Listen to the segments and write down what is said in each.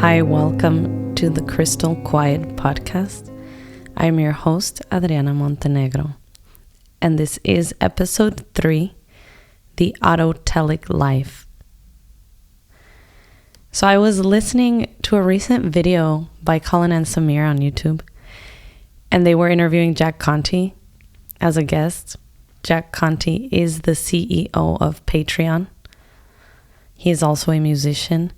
Hi, welcome to the Crystal Quiet podcast. I'm your host, Adriana Montenegro, and this is episode 3, the Autotelic Life. So I was listening to a recent video by Colin and Samir on YouTube, and they were interviewing Jack Conte as a guest. Jack Conte is the CEO of Patreon. He is also a musician.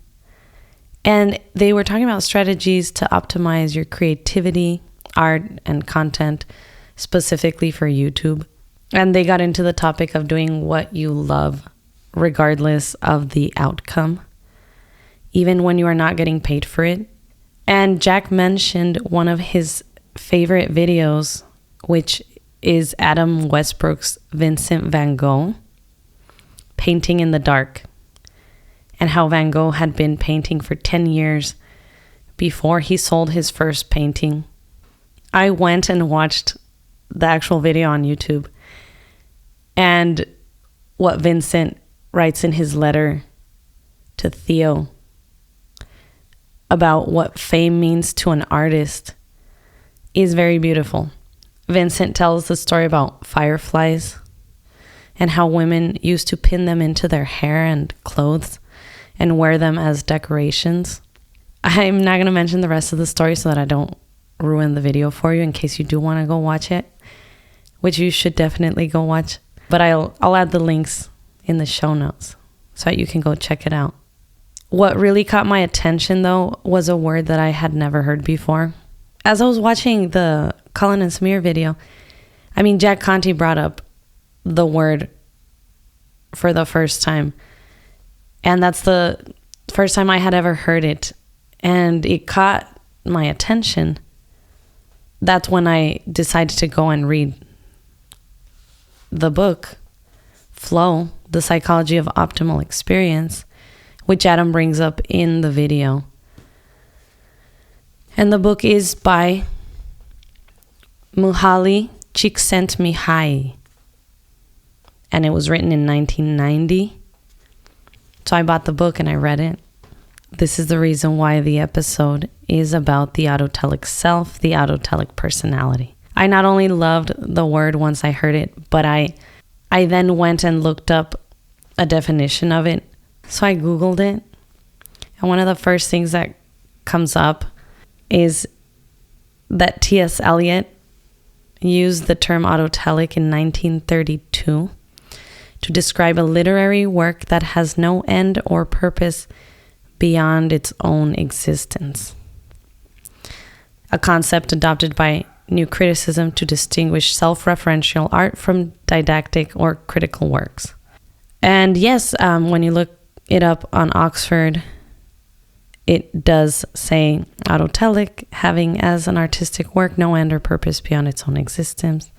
And they were talking about strategies to optimize your creativity, art, and content, specifically for YouTube. And they got into the topic of doing what you love, regardless of the outcome, even when you are not getting paid for it. And Jack mentioned one of his favorite videos, which is Adam Westbrook's Vincent van Gogh, Painting in the Dark, and how Van Gogh had been painting for 10 years before he sold his first painting. I went and watched the actual video on YouTube, and what Vincent writes in his letter to Theo about what fame means to an artist is very beautiful. Vincent tells the story about fireflies and how women used to pin them into their hair and clothes and wear them as decorations. I'm not going to mention the rest of the story so that I don't ruin the video for you in case you do want to go watch it, which you should definitely go watch. But I'll add the links in the show notes so that you can go check it out. What really caught my attention, though, was a word that I had never heard before. As I was watching the Colin and Samir video, Jack Conte brought up the word for the first time. And that's the first time I had ever heard it. And it caught my attention. That's when I decided to go and read the book, Flow, The Psychology of Optimal Experience, which Adam brings up in the video. And the book is by Mihaly Csikszentmihaly. And it was written in 1990. So I bought the book and I read it. This is the reason why the episode is about the autotelic self, the autotelic personality. I not only loved the word once I heard it, but I then went and looked up a definition of it. So I Googled it. And one of the first things that comes up is that T.S. Eliot used the term autotelic in 1932 to describe a literary work that has no end or purpose beyond its own existence. A concept adopted by New Criticism to distinguish self-referential art from didactic or critical works. And yes, when you look it up on Oxford, it does say autotelic, having as an artistic work no end or purpose beyond its own existence.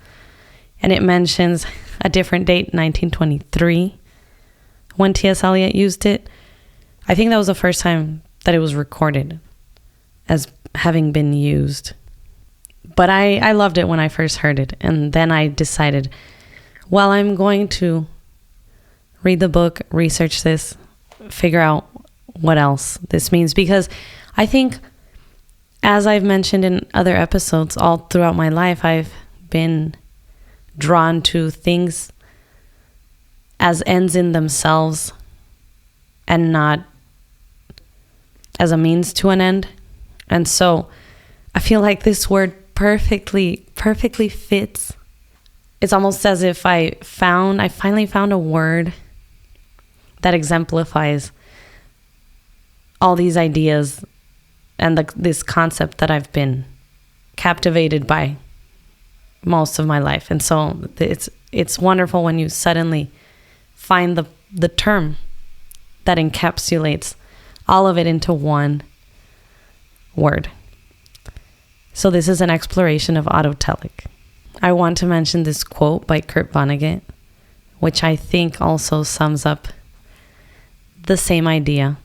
And it mentions a different date, 1923, when T.S. Eliot used it. I think that was the first time that it was recorded as having been used. But I loved it when I first heard it. And then I decided, well, I'm going to read the book, research this, figure out what else this means. Because I think, as I've mentioned in other episodes, all throughout my life, I've been drawn to things as ends in themselves and not as a means to an end. And so I feel like this word perfectly fits. It's almost as if I finally found a word that exemplifies all these ideas and this concept that I've been captivated by most of my life. And so it's wonderful when you suddenly find the term that encapsulates all of it into one word. So this is an exploration of autotelic. I want to mention this quote by Kurt Vonnegut, which I think also sums up the same idea.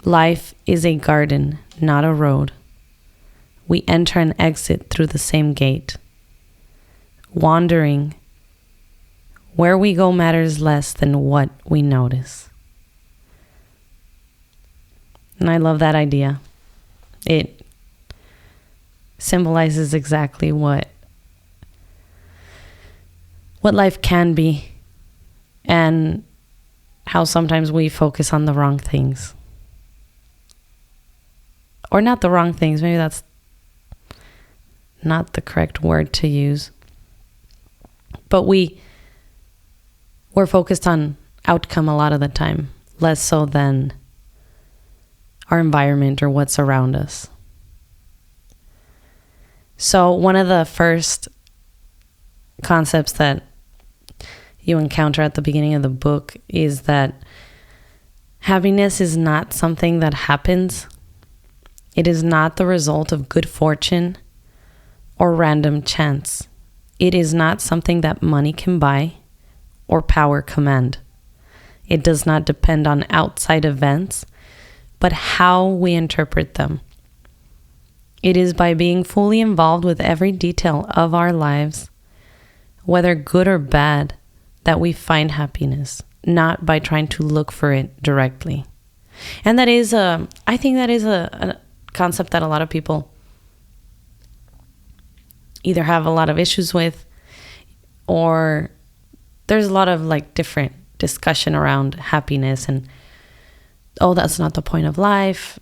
Life is a garden, not a road. We enter and exit through the same gate. Wandering, where we go matters less than what we notice. And I love that idea. It symbolizes exactly what life can be, and how sometimes we focus on the wrong things. Or not the wrong things, maybe that's not the correct word to use. But we're focused on outcome a lot of the time, less so than our environment or what's around us. So one of the first concepts that you encounter at the beginning of the book is that happiness is not something that happens. It is not the result of good fortune or random chance. It is not something that money can buy or power command. It does not depend on outside events, but how we interpret them. It is by being fully involved with every detail of our lives, whether good or bad, that we find happiness, not by trying to look for it directly. And I think that is a concept that a lot of people either have a lot of issues with, or there's a lot of different discussion around happiness and, oh, that's not the point of life.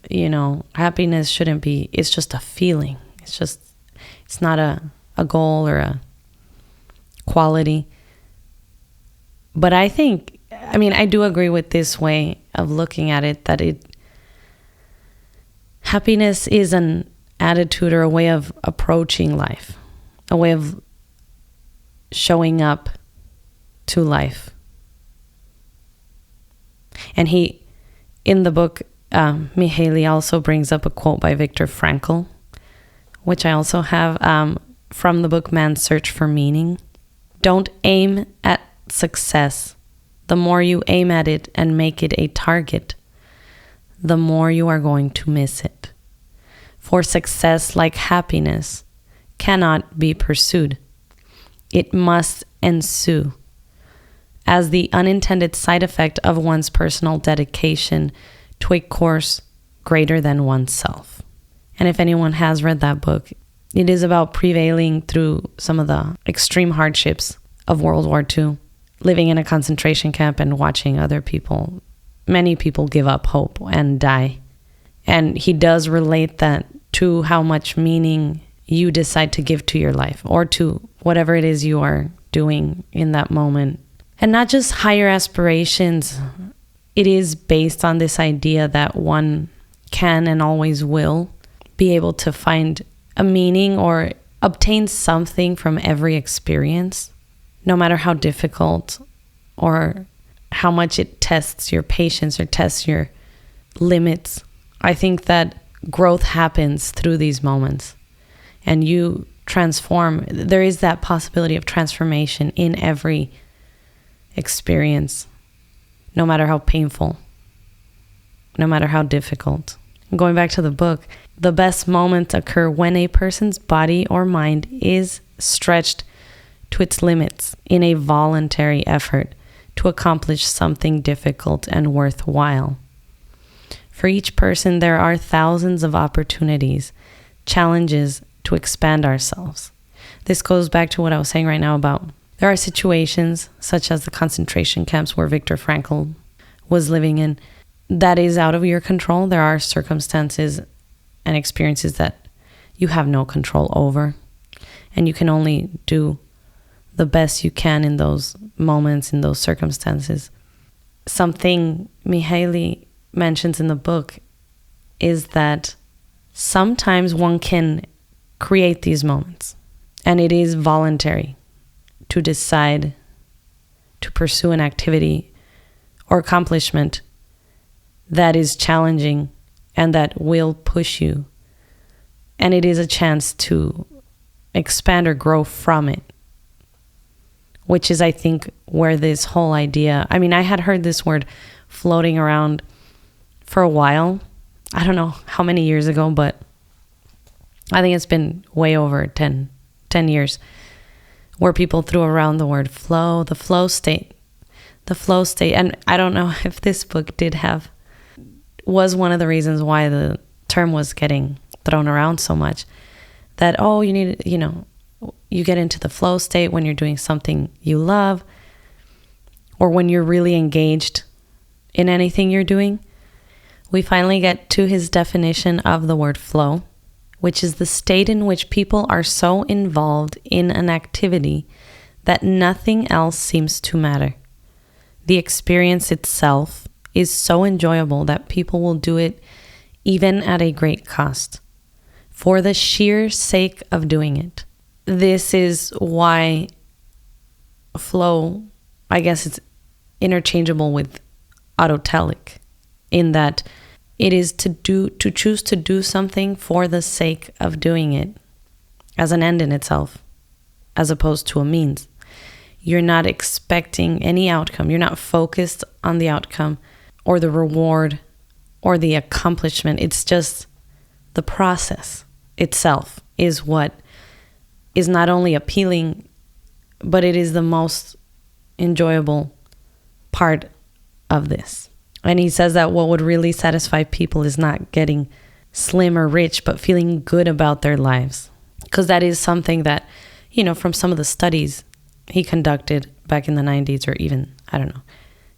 Happiness shouldn't be, it's just a feeling. It's not a goal or a quality. But I do agree with this way of looking at it, that happiness is an attitude or a way of approaching life, a way of showing up to life. And in the book, Mihaly also brings up a quote by Viktor Frankl, which I also have from the book Man's Search for Meaning. Don't aim at success. The more you aim at it and make it a target, the more you are going to miss it. For success, like happiness, cannot be pursued. It must ensue as the unintended side effect of one's personal dedication to a course greater than oneself. And if anyone has read that book, it is about prevailing through some of the extreme hardships of World War II, living in a concentration camp and watching many people give up hope and die. And he does relate that to how much meaning you decide to give to your life or to whatever it is you are doing in that moment. And not just higher aspirations. It is based on this idea that one can and always will be able to find a meaning or obtain something from every experience, no matter how difficult or how much it tests your patience or tests your limits. I think that growth happens through these moments, and you transform. There is that possibility of transformation in every experience, no matter how painful, no matter how difficult. Going back to the book, the best moments occur when a person's body or mind is stretched to its limits in a voluntary effort to accomplish something difficult and worthwhile. For each person, there are thousands of opportunities, challenges to expand ourselves. This goes back to what I was saying right now about there are situations such as the concentration camps where Viktor Frankl was living in that is out of your control. There are circumstances and experiences that you have no control over, and you can only do the best you can in those moments, in those circumstances. Something Mihaly mentions in the book is that sometimes one can create these moments, and it is voluntary to decide to pursue an activity or accomplishment that is challenging and that will push you. And it is a chance to expand or grow from it, which is, I think, where this whole idea, I had heard this word floating around for a while. I don't know how many years ago, but I think it's been way over 10 years where people threw around the word flow, the flow state. And I don't know if this book did have was one of the reasons why the term was getting thrown around so much. That, you get into the flow state when you're doing something you love, or when you're really engaged in anything you're doing. We finally get to his definition of the word flow, which is the state in which people are so involved in an activity that nothing else seems to matter. The experience itself is so enjoyable that people will do it even at a great cost, for the sheer sake of doing it. This is why flow, I guess it's interchangeable with autotelic, in that it is to choose to do something for the sake of doing it as an end in itself, as opposed to a means. You're not expecting any outcome. You're not focused on the outcome or the reward or the accomplishment. It's just the process itself is what is not only appealing, but it is the most enjoyable part of this. And he says that what would really satisfy people is not getting slim or rich, but feeling good about their lives. Because that is something that, from some of the studies he conducted back in the 90s or even,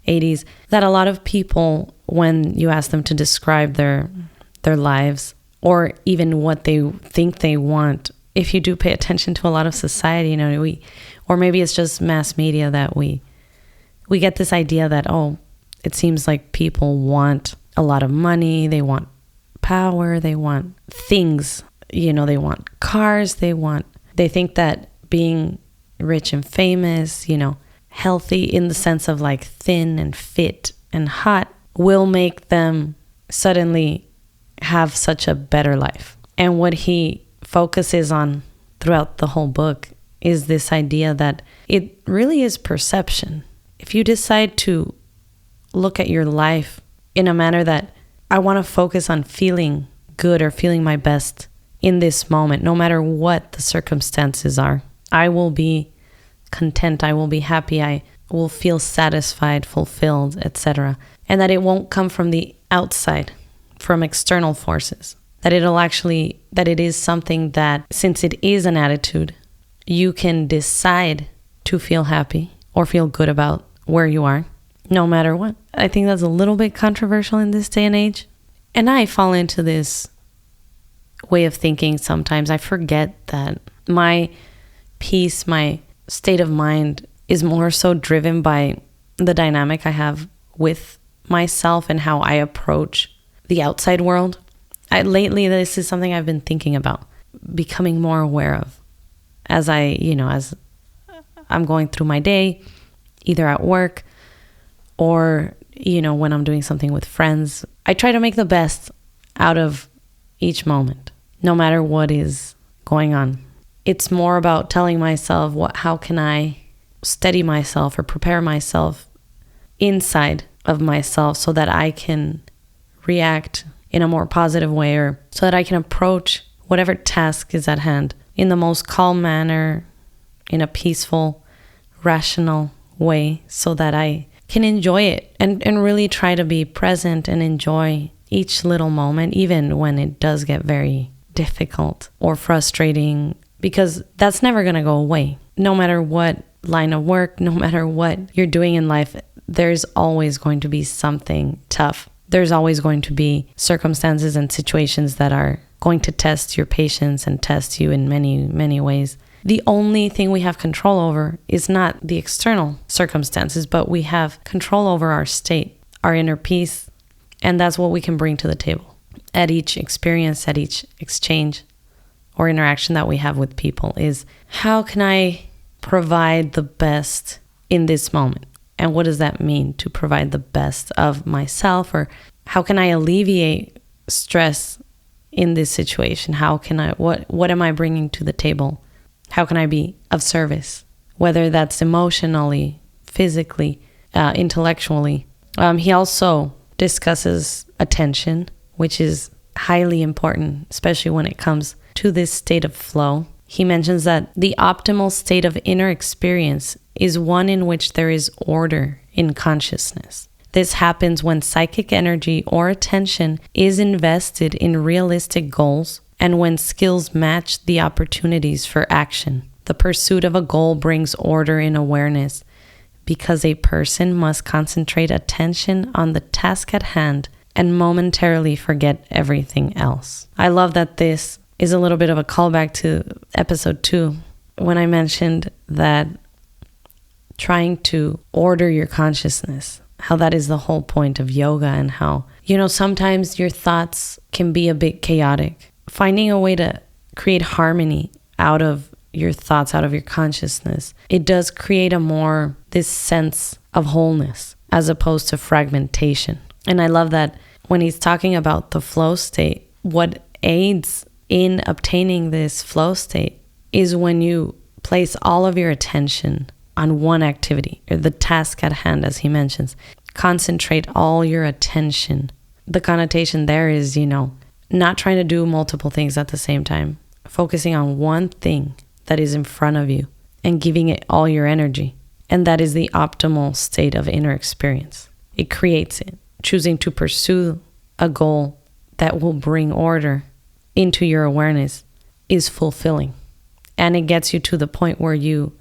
80s, that a lot of people, when you ask them to describe their lives or even what they think they want, if you do pay attention to a lot of society, or maybe it's just mass media, that we get this idea that, it seems like people want a lot of money, they want power, they want things, they want cars, they think that being rich and famous, healthy in the sense of like thin and fit and hot will make them suddenly have such a better life. And what he focuses on throughout the whole book is this idea that it really is perception. If you decide to look at your life in a manner that I want to focus on feeling good or feeling my best in this moment, no matter what the circumstances are, I will be content, I will be happy, I will feel satisfied, fulfilled, etc. And that it won't come from the outside, from external forces. That it is something that, since it is an attitude, you can decide to feel happy or feel good about where you are, no matter what. I think that's a little bit controversial in this day and age. And I fall into this way of thinking sometimes. I forget that my peace, my state of mind is more so driven by the dynamic I have with myself and how I approach the outside world. Lately, this is something I've been thinking about, becoming more aware of as as I'm going through my day, either at work or, when I'm doing something with friends. I try to make the best out of each moment, no matter what is going on. It's more about telling myself, how can I steady myself or prepare myself inside of myself so that I can react in a more positive way, or so that I can approach whatever task is at hand in the most calm manner, in a peaceful, rational way, so that I can enjoy it and really try to be present and enjoy each little moment, even when it does get very difficult or frustrating, because that's never going to go away. No matter what line of work, no matter what you're doing in life, there's always going to be something tough. There's always going to be circumstances and situations that are going to test your patience and test you in many, many ways. The only thing we have control over is not the external circumstances, but we have control over our state, our inner peace, and that's what we can bring to the table at each experience, at each exchange or interaction that we have with people, is how can I provide the best in this moment? And what does that mean, to provide the best of myself? Or how can I alleviate stress in this situation? How can what am I bringing to the table? How can I be of service? Whether that's emotionally, physically, intellectually. He also discusses attention, which is highly important, especially when it comes to this state of flow. He mentions that the optimal state of inner experience is one in which there is order in consciousness. This happens when psychic energy or attention is invested in realistic goals and when skills match the opportunities for action. The pursuit of a goal brings order in awareness because a person must concentrate attention on the task at hand and momentarily forget everything else. I love that this is a little bit of a callback to episode 2 when I mentioned that trying to order your consciousness, how that is the whole point of yoga, and how, sometimes your thoughts can be a bit chaotic. Finding a way to create harmony out of your thoughts, out of your consciousness, it does create this sense of wholeness as opposed to fragmentation. And I love that when he's talking about the flow state, what aids in obtaining this flow state is when you place all of your attention on one activity, or the task at hand, as he mentions. Concentrate all your attention. The connotation there is, not trying to do multiple things at the same time. Focusing on one thing that is in front of you and giving it all your energy. And that is the optimal state of inner experience. It creates it. Choosing to pursue a goal that will bring order into your awareness is fulfilling. And it gets you to the point where you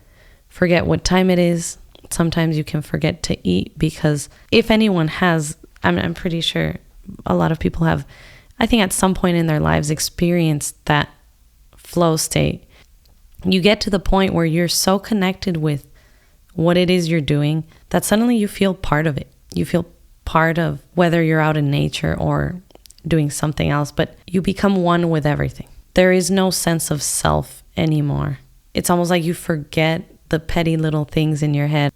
forget what time it is. Sometimes you can forget to eat because if anyone has, I'm pretty sure a lot of people have, I think at some point in their lives experienced that flow state. You get to the point where you're so connected with what it is you're doing that suddenly you feel part of it. You feel part of whether you're out in nature or doing something else, but you become one with everything. There is no sense of self anymore. It's almost like you forget the petty little things in your head.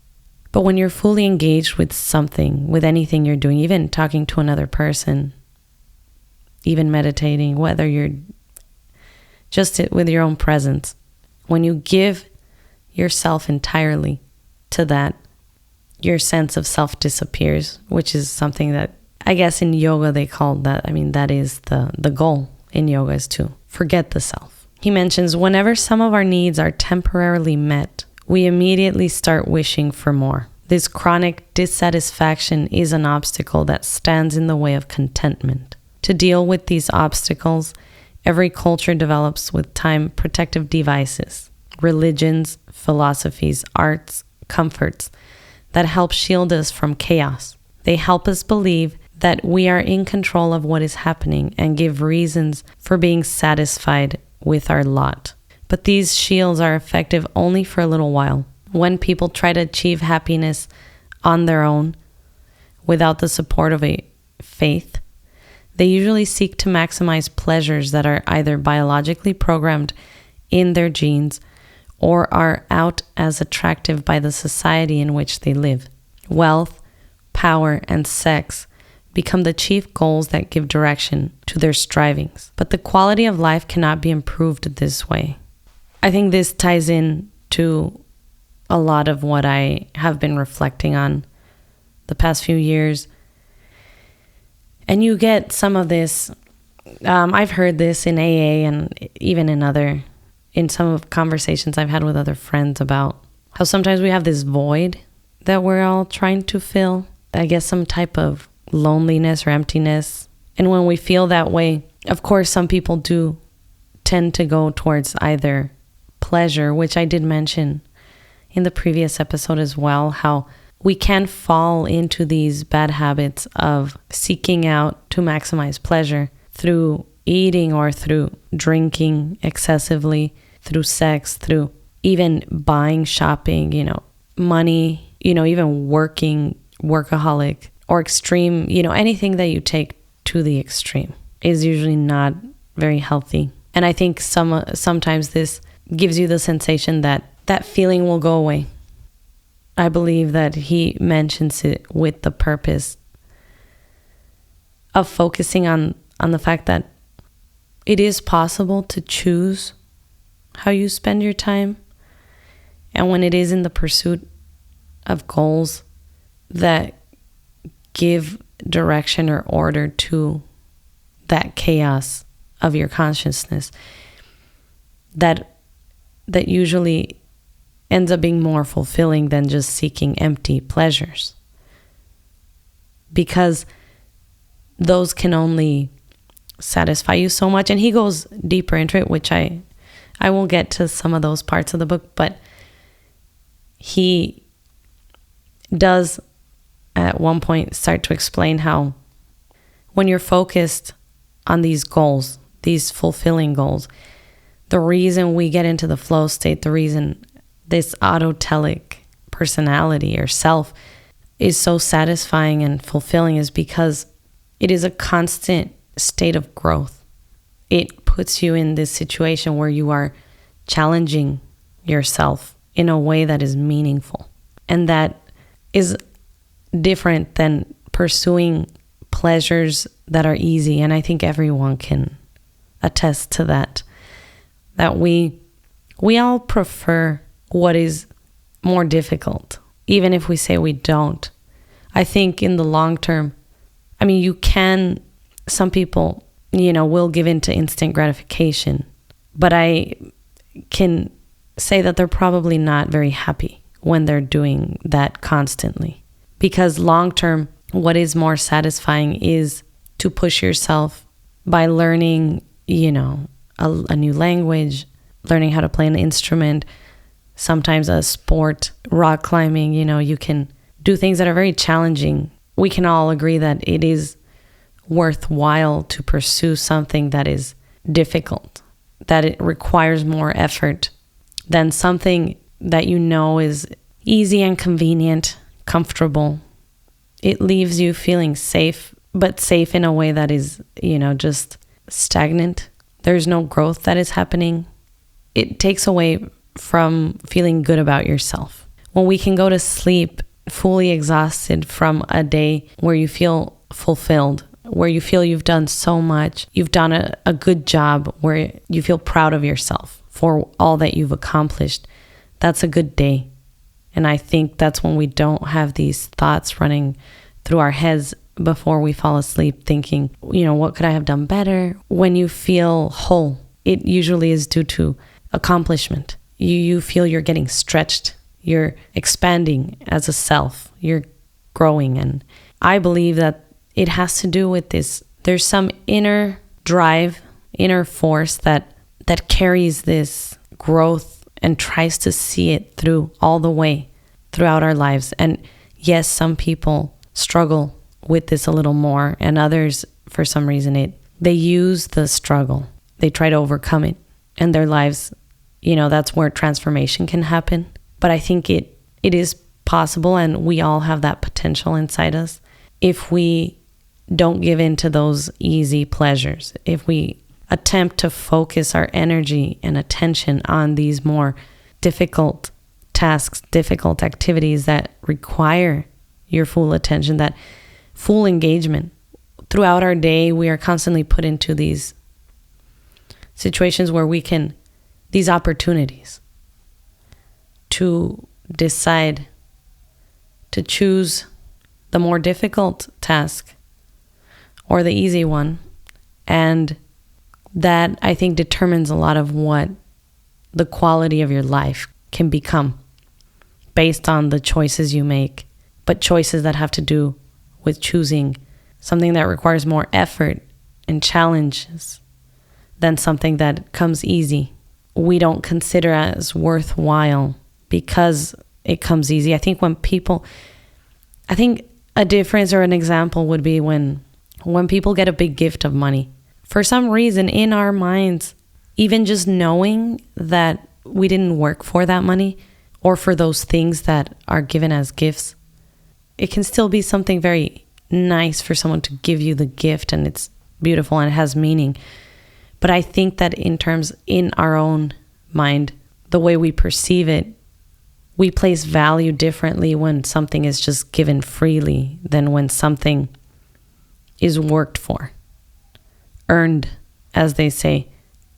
But when you're fully engaged with something, with anything you're doing, even talking to another person, even meditating, whether you're just with your own presence, when you give yourself entirely to that, your sense of self disappears, which is something that I guess in yoga they call that. That is the goal in yoga, is to forget the self. He mentions whenever some of our needs are temporarily met, we immediately start wishing for more. This chronic dissatisfaction is an obstacle that stands in the way of contentment. To deal with these obstacles, every culture develops with time protective devices, religions, philosophies, arts, comforts that help shield us from chaos. They help us believe that we are in control of what is happening and give reasons for being satisfied with our lot. But these shields are effective only for a little while. When people try to achieve happiness on their own, without the support of a faith, they usually seek to maximize pleasures that are either biologically programmed in their genes or are out as attractive by the society in which they live. Wealth, power, and sex become the chief goals that give direction to their strivings. But the quality of life cannot be improved this way. I think this ties in to a lot of what I have been reflecting on the past few years. And you get some of this, I've heard this in AA and even in some of conversations I've had with other friends about how sometimes we have this void that we're all trying to fill. I guess some type of loneliness or emptiness. And when we feel that way, of course, some people do tend to go towards either pleasure, which I did mention in the previous episode as well, how we can fall into these bad habits of seeking out to maximize pleasure through eating or through drinking excessively, through sex, through even buying, shopping, money, even working, workaholic, or extreme, anything that you take to the extreme is usually not very healthy. And I think sometimes this gives you the sensation that that feeling will go away. I believe that he mentions it with the purpose of focusing on the fact that it is possible to choose how you spend your time. And when it is in the pursuit of goals that give direction or order to that chaos of your consciousness, that usually ends up being more fulfilling than just seeking empty pleasures. because those can only satisfy you so much. And he goes deeper into it, which I won't get to some of those parts of the book, but he does at one point start to explain how when you're focused on these goals, these fulfilling goals, the reason we get into the flow state, the reason this autotelic personality or self is so satisfying and fulfilling is because it is a constant state of growth. It puts you in this situation where you are challenging yourself in a way that is meaningful. And that is different than pursuing pleasures that are easy. And I think everyone can attest to that. That we all prefer what is more difficult, even if we say we don't. I think in the long term, I mean, some people, will give in to instant gratification, but I can say that they're probably not very happy when they're doing that constantly. Because long term, what is more satisfying is to push yourself by learning, a new language, learning how to play an instrument, sometimes a sport, rock climbing, you can do things that are very challenging. We can all agree that it is worthwhile to pursue something that is difficult, that it requires more effort than something that is easy and convenient, comfortable. It leaves you feeling safe, but safe in a way that is, just stagnant. There's no growth that is happening. It takes away from feeling good about yourself. When we can go to sleep fully exhausted from a day where you feel fulfilled, where you feel you've done so much, you've done a good job, where you feel proud of yourself for all that you've accomplished, that's a good day. And I think that's when we don't have these thoughts running through our heads before we fall asleep thinking, what could I have done better? When you feel whole, it usually is due to accomplishment. You feel you're getting stretched, you're expanding as a self, you're growing. And I believe that it has to do with this. There's some inner drive, inner force that carries this growth and tries to see it through all the way throughout our lives. And yes, some people struggle with this a little more, and others, for some reason, they use the struggle. They try to overcome it, and their lives, that's where transformation can happen. But I think it is possible, and we all have that potential inside us if we don't give in to those easy pleasures, if we attempt to focus our energy and attention on these more difficult tasks, difficult activities that require your full attention, that full engagement. Throughout our day, we are constantly put into these situations where these opportunities to decide to choose the more difficult task or the easy one. And that, I think, determines a lot of what the quality of your life can become based on the choices you make, but choices that have to do with choosing something that requires more effort and challenges than something that comes easy. We don't consider as worthwhile because it comes easy. I think a difference or an example would be when people get a big gift of money. For some reason in our minds, even just knowing that we didn't work for that money or for those things that are given as gifts, it can still be something very nice for someone to give you the gift, and it's beautiful and it has meaning. But I think that in our own mind, the way we perceive it, we place value differently when something is just given freely than when something is worked for, earned, as they say.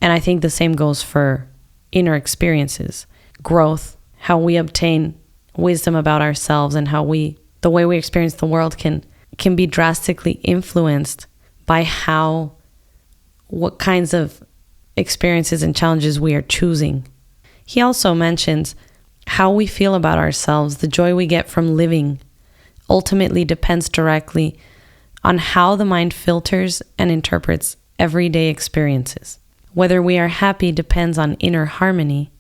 And I think the same goes for inner experiences, growth, how we obtain wisdom about ourselves, and the way we experience the world can be drastically influenced by what kinds of experiences and challenges we are choosing. He also mentions how we feel about ourselves, the joy we get from living, ultimately depends directly on how the mind filters and interprets everyday experiences. Whether we are happy depends on inner harmony,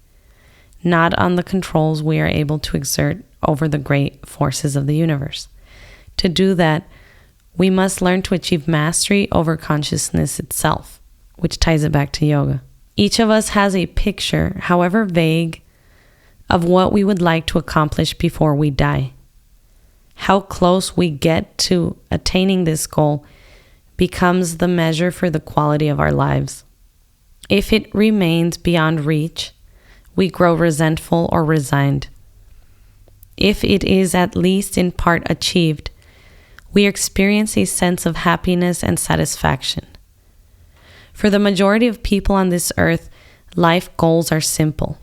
not on the controls we are able to exert over the great forces of the universe. To do that, we must learn to achieve mastery over consciousness itself, which ties it back to yoga. Each of us has a picture, however vague, of what we would like to accomplish before we die. How close we get to attaining this goal becomes the measure for the quality of our lives. If it remains beyond reach, we grow resentful or resigned. If it is at least in part achieved, we experience a sense of happiness and satisfaction. For the majority of people on this earth, life goals are simple: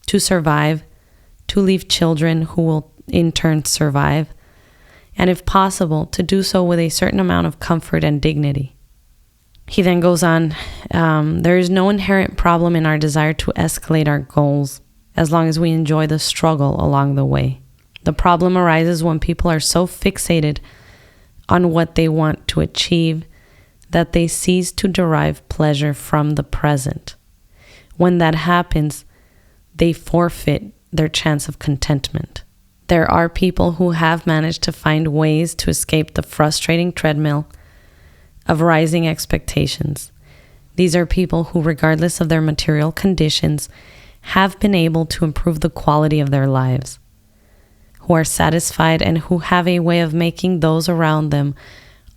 to survive, to leave children who will in turn survive, and if possible, to do so with a certain amount of comfort and dignity. He then goes on, there is no inherent problem in our desire to escalate our goals as long as we enjoy the struggle along the way. The problem arises when people are so fixated on what they want to achieve that they cease to derive pleasure from the present. When that happens, they forfeit their chance of contentment. There are people who have managed to find ways to escape the frustrating treadmill of rising expectations. These are people who, regardless of their material conditions, have been able to improve the quality of their lives, who are satisfied and who have a way of making those around them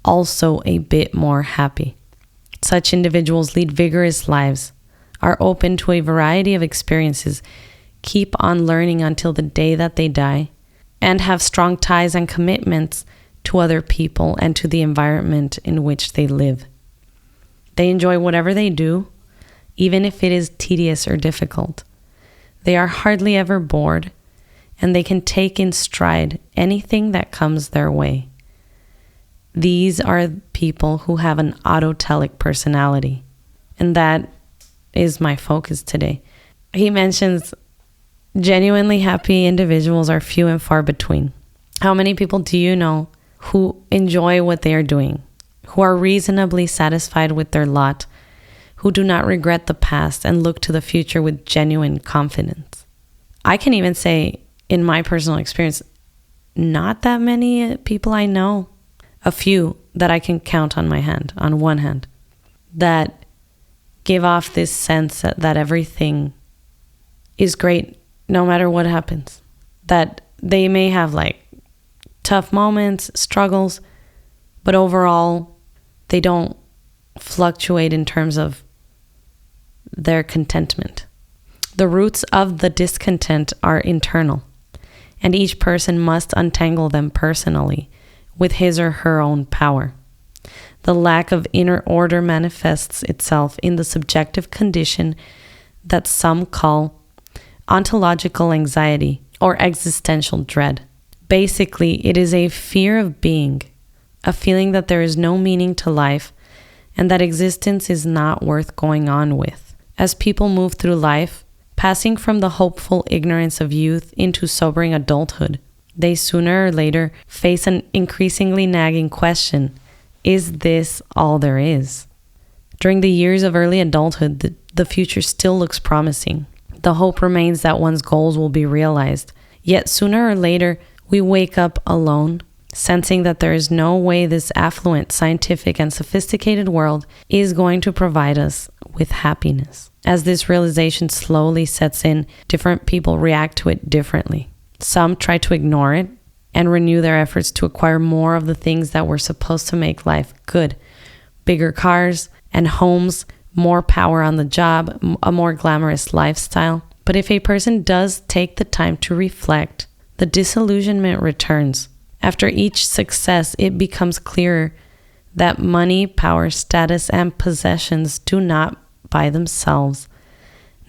also a bit more happy. Such individuals lead vigorous lives, are open to a variety of experiences, keep on learning until the day that they die, and have strong ties and commitments to other people and to the environment in which they live. They enjoy whatever they do, even if it is tedious or difficult. They are hardly ever bored, and they can take in stride anything that comes their way. These are people who have an autotelic personality, and that is my focus today. He mentions genuinely happy individuals are few and far between. How many people do you know who enjoy what they are doing, who are reasonably satisfied with their lot, who do not regret the past and look to the future with genuine confidence? I can even say, in my personal experience, not that many people I know, a few that I can count on one hand, that give off this sense that everything is great no matter what happens. That they may have tough moments, struggles, but overall they don't fluctuate in terms of their contentment. The roots of the discontent are internal, and each person must untangle them personally with his or her own power. The lack of inner order manifests itself in the subjective condition that some call ontological anxiety or existential dread. Basically, it is a fear of being, a feeling that there is no meaning to life and that existence is not worth going on with. As people move through life, passing from the hopeful ignorance of youth into sobering adulthood, they sooner or later face an increasingly nagging question: is this all there is? During the years of early adulthood, the future still looks promising. The hope remains that one's goals will be realized. Yet sooner or later, we wake up alone, sensing that there is no way this affluent, scientific, and sophisticated world is going to provide us with happiness. As this realization slowly sets in, different people react to it differently. Some try to ignore it and renew their efforts to acquire more of the things that were supposed to make life good. Bigger cars and homes, more power on the job, a more glamorous lifestyle. But if a person does take the time to reflect, the disillusionment returns. After each success, it becomes clearer that money, power, status, and possessions do not, by themselves,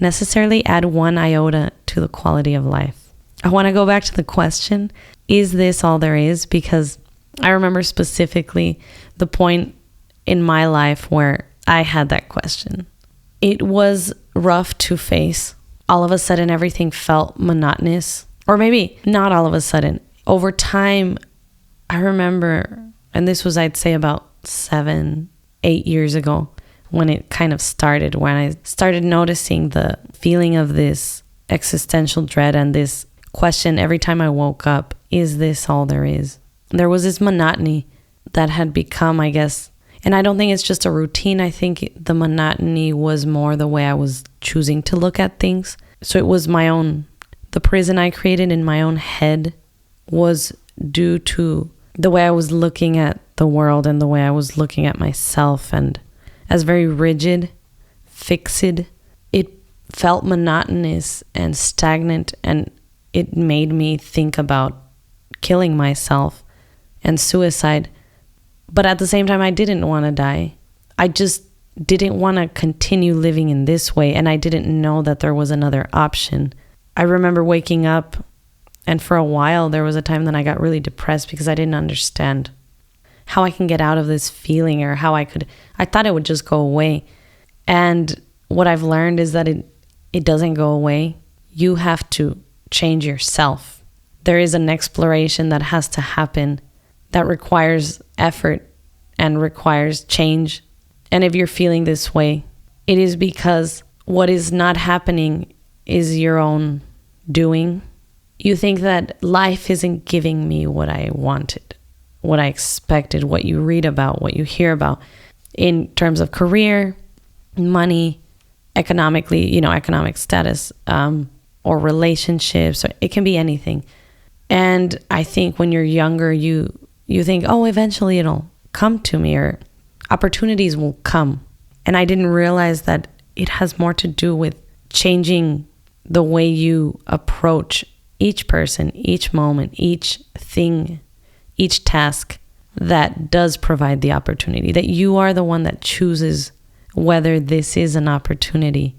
necessarily add one iota to the quality of life. I want to go back to the question, is this all there is? Because I remember specifically the point in my life where I had that question. It was rough to face. All of a sudden, everything felt monotonous. Or maybe not all of a sudden. Over time, I remember, and this was, I'd say, about 7, 8 years ago, when it kind of started, when I started noticing the feeling of this existential dread and this question every time I woke up, is this all there is? There was this monotony that had become, I guess, and I don't think it's just a routine. I think the monotony was more the way I was choosing to look at things. So it was my own, the prison I created in my own head was due to the way I was looking at the world and the way I was looking at myself, and as very rigid, fixed. It felt monotonous and stagnant, and it made me think about killing myself and suicide. But at the same time, I didn't want to die. I just didn't want to continue living in this way, and I didn't know that there was another option. I remember waking up, and for a while, there was a time that I got really depressed because I didn't understand how I can get out of this feeling, or how I thought it would just go away. And what I've learned is that it doesn't go away. You have to change yourself. There is an exploration that has to happen that requires effort and requires change. And if you're feeling this way, it is because what is not happening is your own doing. You think that life isn't giving me what I wanted, what I expected, what you read about, what you hear about in terms of career, money, economically, economic status, or relationships, or it can be anything. And I think when you're younger, you think, oh, eventually it'll come to me, or opportunities will come. And I didn't realize that it has more to do with changing the way you approach each person, each moment, each thing, each task that does provide the opportunity, that you are the one that chooses whether this is an opportunity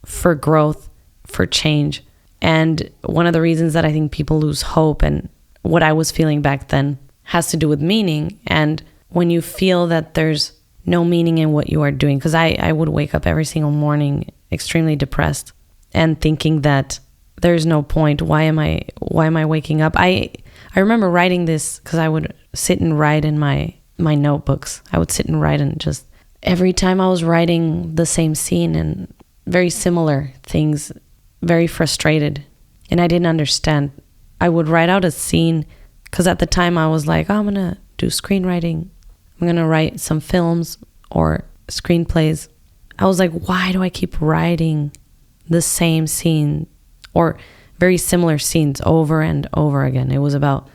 for growth, for change. And one of the reasons that I think people lose hope, and what I was feeling back then, has to do with meaning. And when you feel that there's no meaning in what you are doing, because I would wake up every single morning extremely depressed and thinking that there's no point. Why am I waking up? I remember writing this because I would sit and write in my notebooks. I would sit and write, and just every time I was writing the same scene and very similar things, very frustrated, and I didn't understand. I would write out a scene because at the time I was like, oh, I'm going to do screenwriting. I'm going to write some films or screenplays. I was like, why do I keep writing the same scene or very similar scenes over and over again? It was about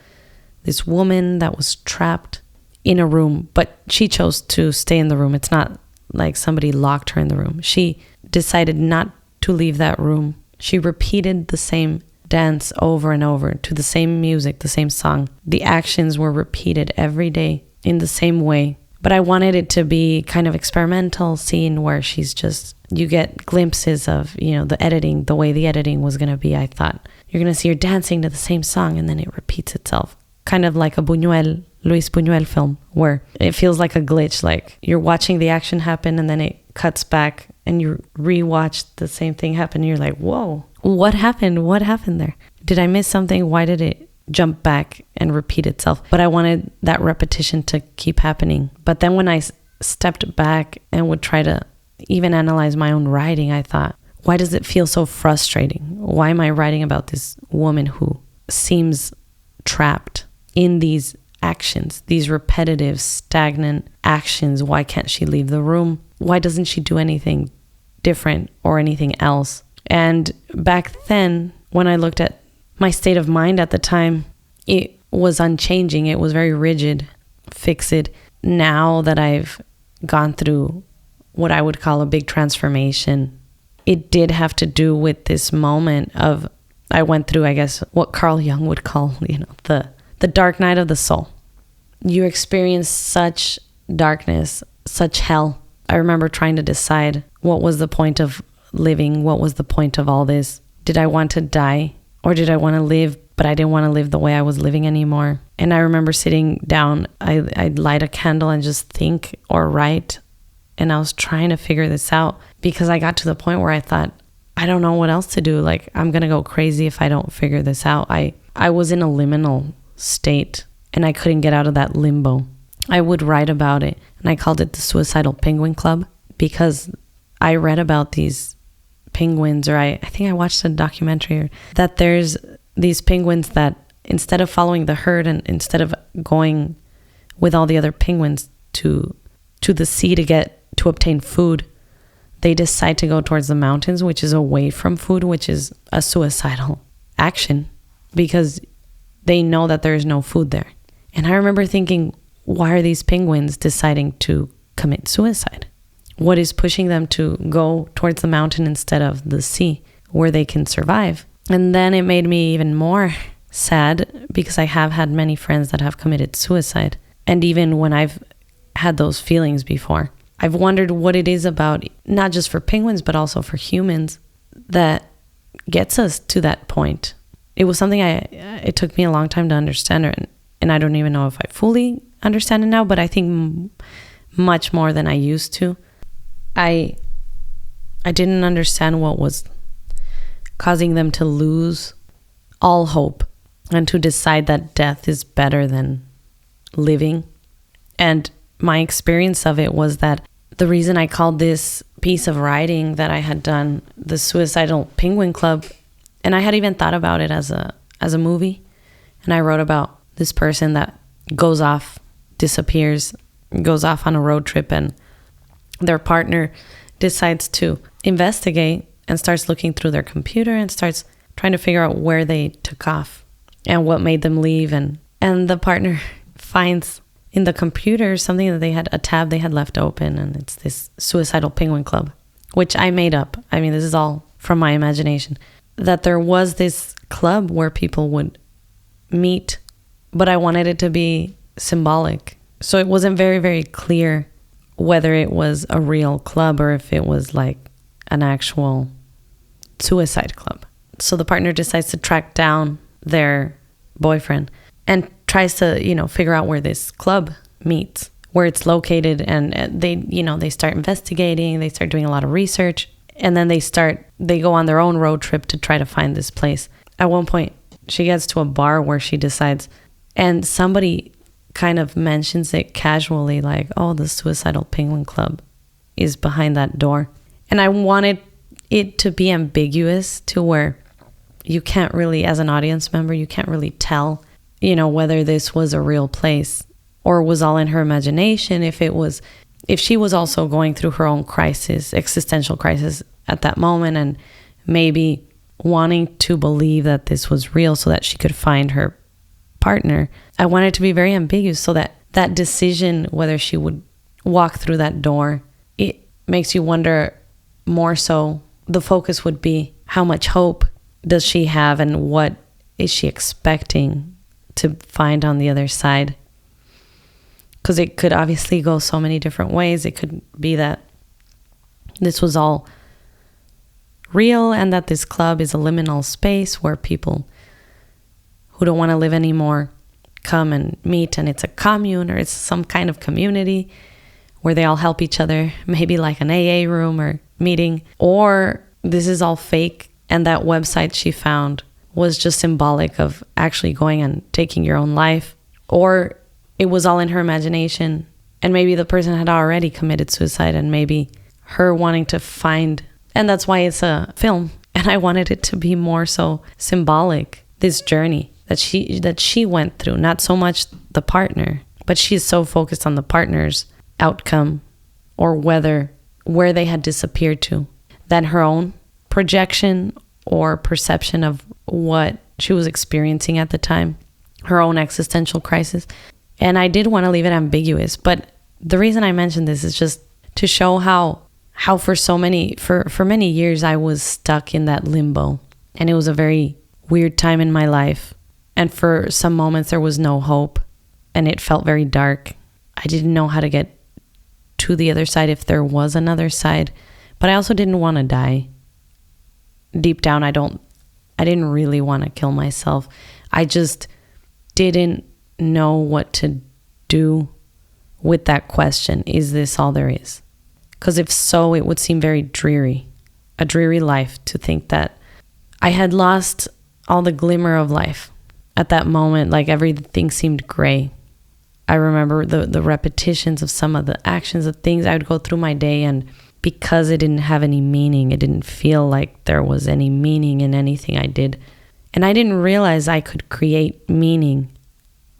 this woman that was trapped in a room, but she chose to stay in the room. It's not like somebody locked her in the room. She decided not to leave that room. She repeated the same dance over and over to the same music, the same song. The actions were repeated every day in the same way. But I wanted it to be kind of experimental scene where you get glimpses of, the editing, the way the editing was going to be. I thought you're going to see her dancing to the same song and then it repeats itself. Kind of like a Luis Buñuel film where it feels like a glitch, like you're watching the action happen and then it cuts back and you rewatch the same thing happen. And you're like, whoa, what happened? What happened there? Did I miss something? Why did it jump back and repeat itself? But I wanted that repetition to keep happening. But then when I stepped back and would try to even analyze my own writing, I thought, why does it feel so frustrating? Why am I writing about this woman who seems trapped in these actions, these repetitive, stagnant actions? Why can't she leave the room? Why doesn't she do anything different or anything else? And back then, when I looked at my state of mind at the time, it was unchanging. It was very rigid, fixed. Now that I've gone through what I would call a big transformation, it did have to do with this moment of, I went through, I guess, what Carl Jung would call, the dark night of the soul. You experience such darkness, such hell. I remember trying to decide what was the point of living, what was the point of all this. Did I want to die or did I want to live, but I didn't want to live the way I was living anymore? And I remember sitting down, I'd light a candle and just think or write. And I was trying to figure this out because I got to the point where I thought, I don't know what else to do. Like, I'm going to go crazy if I don't figure this out. I was in a liminal state and I couldn't get out of that limbo. I would write about it, and I called it the Suicidal Penguin Club because I read about these penguins, or I think I watched a documentary that there's these penguins that instead of following the herd and instead of going with all the other penguins to the sea to obtain food, they decide to go towards the mountains, which is away from food, which is a suicidal action because they know that there is no food there. And I remember thinking, why are these penguins deciding to commit suicide? What is pushing them to go towards the mountain instead of the sea where they can survive? And then it made me even more sad because I have had many friends that have committed suicide. And even when I've had those feelings before, I've wondered what it is about, not just for penguins, but also for humans, that gets us to that point. It was something it took me a long time to understand, and I don't even know if I fully understand it now, but I think much more than I used to. I didn't understand what was causing them to lose all hope and to decide that death is better than living. And my experience of it was that the reason I called this piece of writing that I had done the Suicidal Penguin Club, and I had even thought about it as a movie, and I wrote about this person that goes off, disappears, goes off on a road trip, and their partner decides to investigate and starts looking through their computer and starts trying to figure out where they took off and what made them leave. And the partner finds in the computer something that they had, a tab they had left open, and it's this Suicidal Penguin Club, which I made up. I mean, this is all from my imagination, that there was this club where people would meet, but I wanted it to be symbolic. So it wasn't very, very clear whether it was a real club or if it was like an actual suicide club. So the partner decides to track down their boyfriend and tries to, figure out where this club meets, where it's located. And they start investigating, they start doing a lot of research, and then they go on their own road trip to try to find this place. At one point, she gets to a bar where she decides, and somebody kind of mentions it casually, like, oh, the Suicidal Penguin Club is behind that door. And I wanted it to be ambiguous to where you can't really, as an audience member, you can't really tell, whether this was a real place or was all in her imagination, if she was also going through her own existential crisis at that moment, and maybe wanting to believe that this was real so that she could find her partner. I wanted it to be very ambiguous so that that decision, whether she would walk through that door, it makes you wonder more so. The focus would be, how much hope does she have and what is she expecting to find on the other side? Because it could obviously go so many different ways. It could be that this was all real and that this club is a liminal space where people who don't want to live anymore come and meet, and it's a commune or it's some kind of community where they all help each other, maybe like an AA room or meeting. Or this is all fake, and that website she found was just symbolic of actually going and taking your own life. Or it was all in her imagination, and maybe the person had already committed suicide, and maybe her wanting to find, and that's why it's a film. And I wanted it to be more so symbolic, this journey that she went through, not so much the partner, but she's so focused on the partner's outcome or where they had disappeared to, than her own projection or perception of what she was experiencing at the time, her own existential crisis. And I did want to leave it ambiguous, but the reason I mentioned this is just to show how for many years I was stuck in that limbo, and it was a very weird time in my life. And for some moments there was no hope, and it felt very dark. I didn't know how to get to the other side, if there was another side, but I also didn't want to die. Deep down, I didn't really want to kill myself. I just didn't know what to do with that question. Is this all there is? Because if so, it would seem very dreary, a dreary life, to think that I had lost all the glimmer of life. at that moment, like everything seemed gray. I remember the repetitions of some of the actions, the things I would go through my day, and because it didn't have any meaning, it didn't feel like there was any meaning in anything I did. And I didn't realize I could create meaning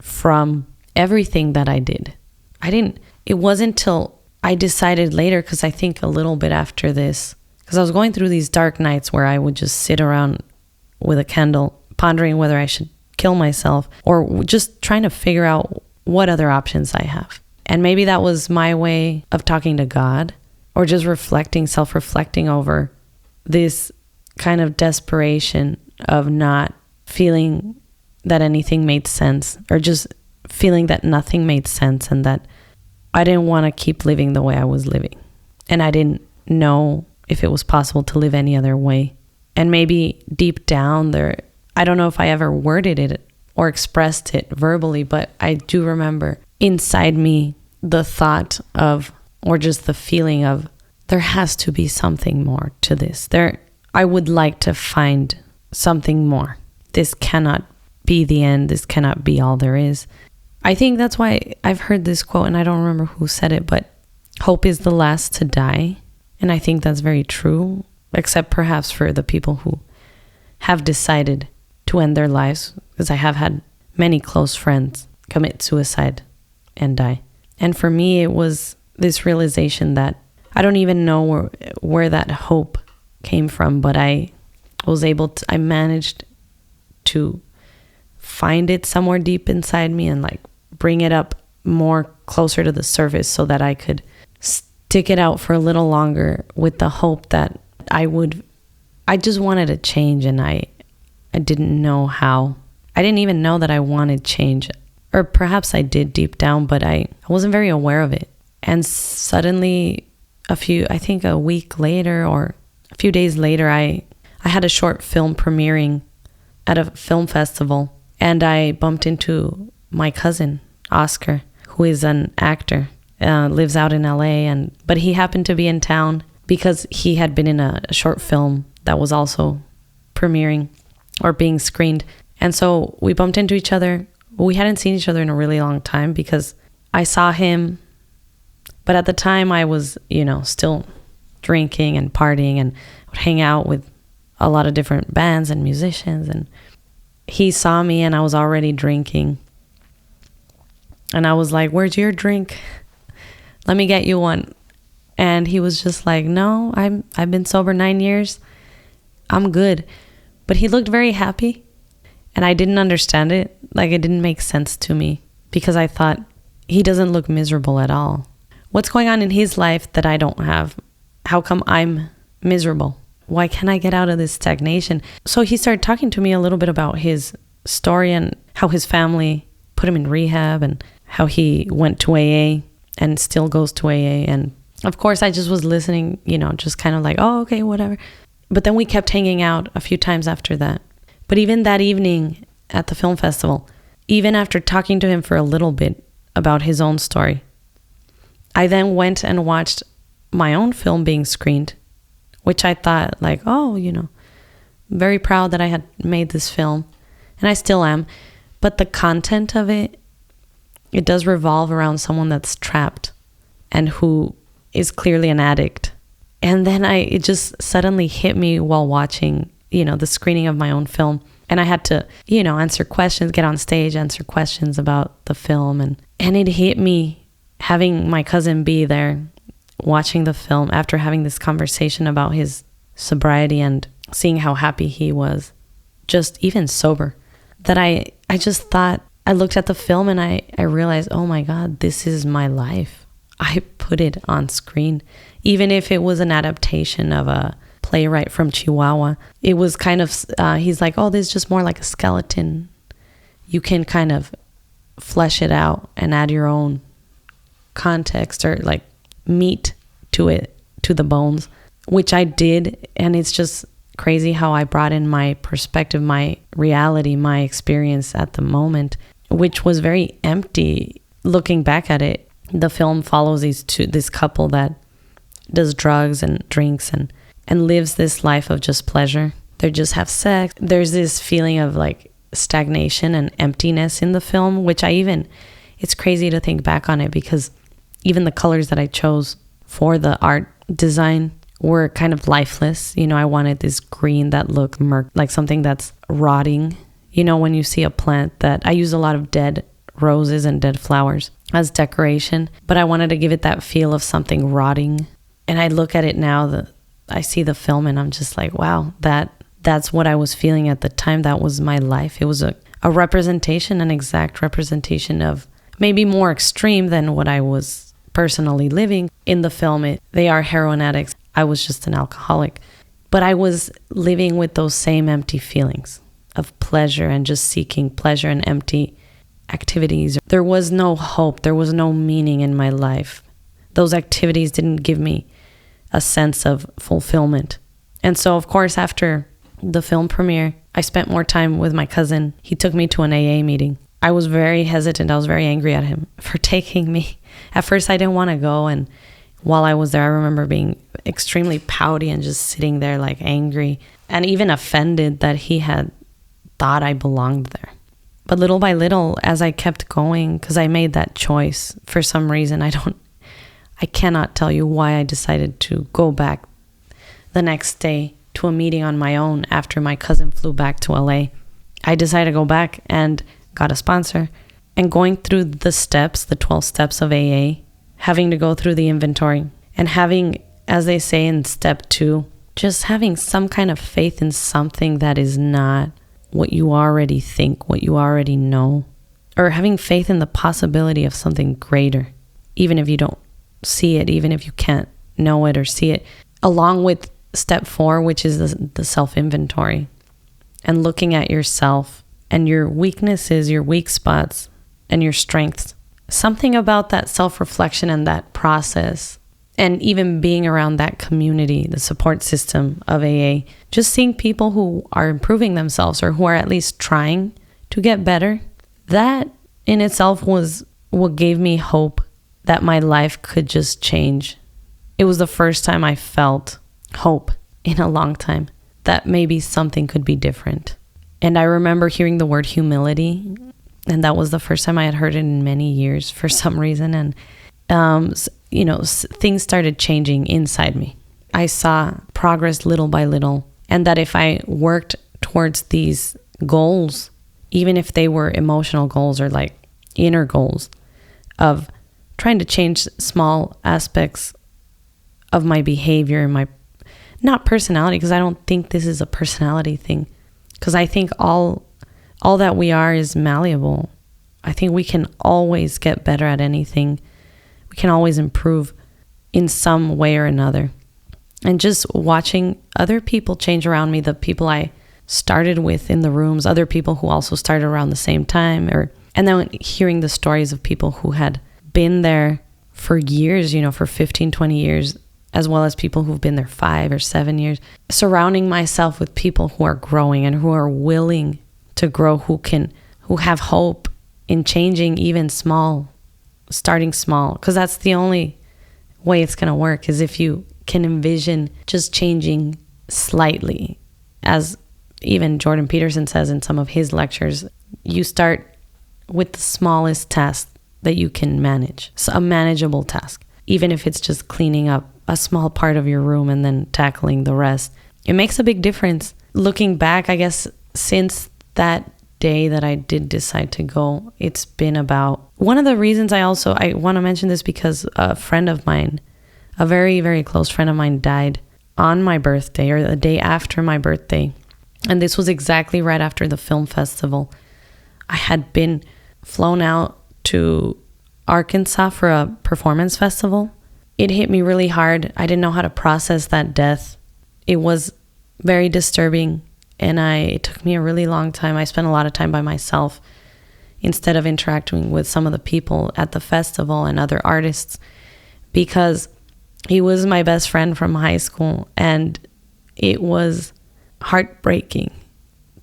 from everything that I did. It wasn't till I decided later, because I think a little bit after this, because I was going through these dark nights where I would just sit around with a candle, pondering whether I should kill myself or just trying to figure out what other options I have. And maybe that was my way of talking to God, or just self-reflecting over this kind of desperation of not feeling that anything made sense, or just feeling that nothing made sense, and that I didn't want to keep living the way I was living. And I didn't know if it was possible to live any other way. And maybe deep down there, I don't know if I ever worded it or expressed it verbally, but I do remember inside me the thought of, or just the feeling of, there has to be something more to this. I would like to find something more. This cannot be the end. This cannot be all there is. I think that's why I've heard this quote, and I don't remember who said it, but hope is the last to die. And I think that's very true, except perhaps for the people who have decided to end their lives, because I have had many close friends commit suicide and die. And for me, it was this realization that I don't even know where that hope came from, but I managed to find it somewhere deep inside me and like bring it up more closer to the surface so that I could stick it out for a little longer with the hope that I just wanted a change, and I didn't know how. I didn't even know that I wanted change, or perhaps I did deep down, but I wasn't very aware of it. And suddenly a week later or a few days later, I had a short film premiering at a film festival, and I bumped into my cousin, Oscar, who is an actor, lives out in LA, but he happened to be in town because he had been in a short film that was also premiering or being screened. And so we bumped into each other. We hadn't seen each other in a really long time because I saw him, but at the time I was, still drinking and partying and would hang out with a lot of different bands and musicians. And he saw me and I was already drinking. And I was like, "Where's your drink? Let me get you one." And he was just like, "No, I've been sober 9 years. I'm good." But he looked very happy. And I didn't understand it. Like, it didn't make sense to me because I thought, he doesn't look miserable at all. What's going on in his life that I don't have? How come I'm miserable? Why can't I get out of this stagnation? So he started talking to me a little bit about his story and how his family put him in rehab and how he went to AA and still goes to AA. And of course, I just was listening, just kind of like, oh, okay, whatever. But then we kept hanging out a few times after that. But even that evening at the film festival, even after talking to him for a little bit about his own story, I then went and watched my own film being screened, which I thought like, oh, very proud that I had made this film. And I still am. But the content of it does revolve around someone that's trapped and who is clearly an addict. And then it just suddenly hit me while watching, the screening of my own film. And I had to, answer questions, get on stage, answer questions about the film. And it hit me having my cousin be there, watching the film after having this conversation about his sobriety and seeing how happy he was, just even sober, that I just thought, I looked at the film and I realized, oh my God, this is my life. I put it on screen. Even if it was an adaptation of a playwright from Chihuahua, it was kind of, he's like, oh, this is just more like a skeleton. You can kind of flesh it out and add your own context or like meat to it, to the bones, which I did. And it's just crazy how I brought in my perspective, my reality, my experience at the moment, which was very empty. Looking back at it, the film follows this couple that does drugs and drinks and lives this life of just pleasure. They just have sex. There's this feeling of like stagnation and emptiness in the film, which it's crazy to think back on it, because even the colors that I chose for the art design were kind of lifeless. I wanted this green that looked like something that's rotting. When you see a plant that I use a lot of dead roses and dead flowers as decoration, but I wanted to give it that feel of something rotting. And I look at it now, I see the film and I'm just like, wow, that's what I was feeling at the time. That was my life. It was a representation, an exact representation of, maybe more extreme than what I was personally living. In the film, they are heroin addicts. I was just an alcoholic. But I was living with those same empty feelings of pleasure and just seeking pleasure and empty activities. There was no hope. There was no meaning in my life. Those activities didn't give me a sense of fulfillment. And so, of course, after the film premiere, I spent more time with my cousin. He took me to an AA meeting. I was very hesitant. I was very angry at him for taking me. At first, I didn't want to go. And while I was there, I remember being extremely pouty and just sitting there like angry and even offended that he had thought I belonged there. But little by little, as I kept going, because I made that choice for some reason, I cannot tell you why I decided to go back the next day to a meeting on my own after my cousin flew back to LA. I decided to go back and got a sponsor, and going through the steps, the 12 steps of AA, having to go through the inventory, and having, as they say in step 2, just having some kind of faith in something that is not what you already think, what you already know, or having faith in the possibility of something greater, even if you don't see it, even if you can't know it or see it, along with step 4, which is the self-inventory, and looking at yourself and your weaknesses, your weak spots, and your strengths. Something about that self-reflection and that process, and even being around that community, the support system of AA, just seeing people who are improving themselves or who are at least trying to get better, that in itself was what gave me hope that my life could just change. It was the first time I felt hope in a long time that maybe something could be different. And I remember hearing the word humility, and that was the first time I had heard it in many years for some reason. And, things started changing inside me. I saw progress little by little, and that if I worked towards these goals, even if they were emotional goals or like inner goals of trying to change small aspects of my behavior, my not personality, because I don't think this is a personality thing, because I think all that we are is malleable. I think we can always get better at anything. We can always improve in some way or another. And just watching other people change around me, the people I started with in the rooms, other people who also started around the same time, and then hearing the stories of people who had been there for years, for 15, 20 years, as well as people who've been there 5 or 7 years, surrounding myself with people who are growing and who are willing to grow, who have hope in changing even small, starting small, because that's the only way it's going to work, is if you can envision just changing slightly. As even Jordan Peterson says in some of his lectures, you start with the smallest task that you can manage, so a manageable task, even if it's just cleaning up a small part of your room and then tackling the rest. It makes a big difference. Looking back, I guess, since that day that I did decide to go, it's been about, one of the reasons I want to mention this, because a friend of mine, a very, very close friend of mine, died on my birthday, or the day after my birthday. And this was exactly right after the film festival. I had been flown out to Arkansas for a performance festival. It hit me really hard. I didn't know how to process that death. It was very disturbing, and it took me a really long time. I spent a lot of time by myself instead of interacting with some of the people at the festival and other artists, because he was my best friend from high school, and it was heartbreaking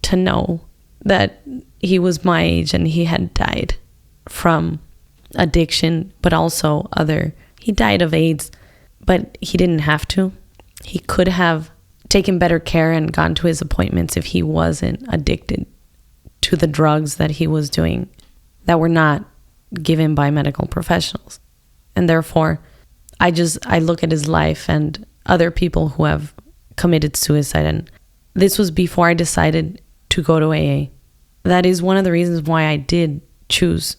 to know that he was my age and he had died from addiction, but also he died of AIDS, but he didn't have to. He could have taken better care and gone to his appointments if he wasn't addicted to the drugs that he was doing that were not given by medical professionals. And therefore, I look at his life and other people who have committed suicide. And this was before I decided to go to AA. That is one of the reasons why I did choose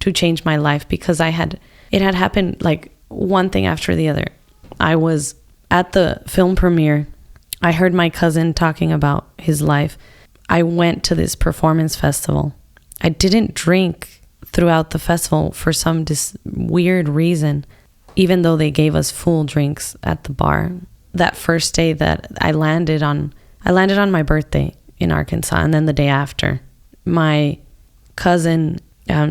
to change my life, because it had happened like one thing after the other. I was at the film premiere. I heard my cousin talking about his life. I went to this performance festival. I didn't drink throughout the festival for some weird reason, even though they gave us full drinks at the bar. That first day that I landed on my birthday in Arkansas, and then the day after, my cousin,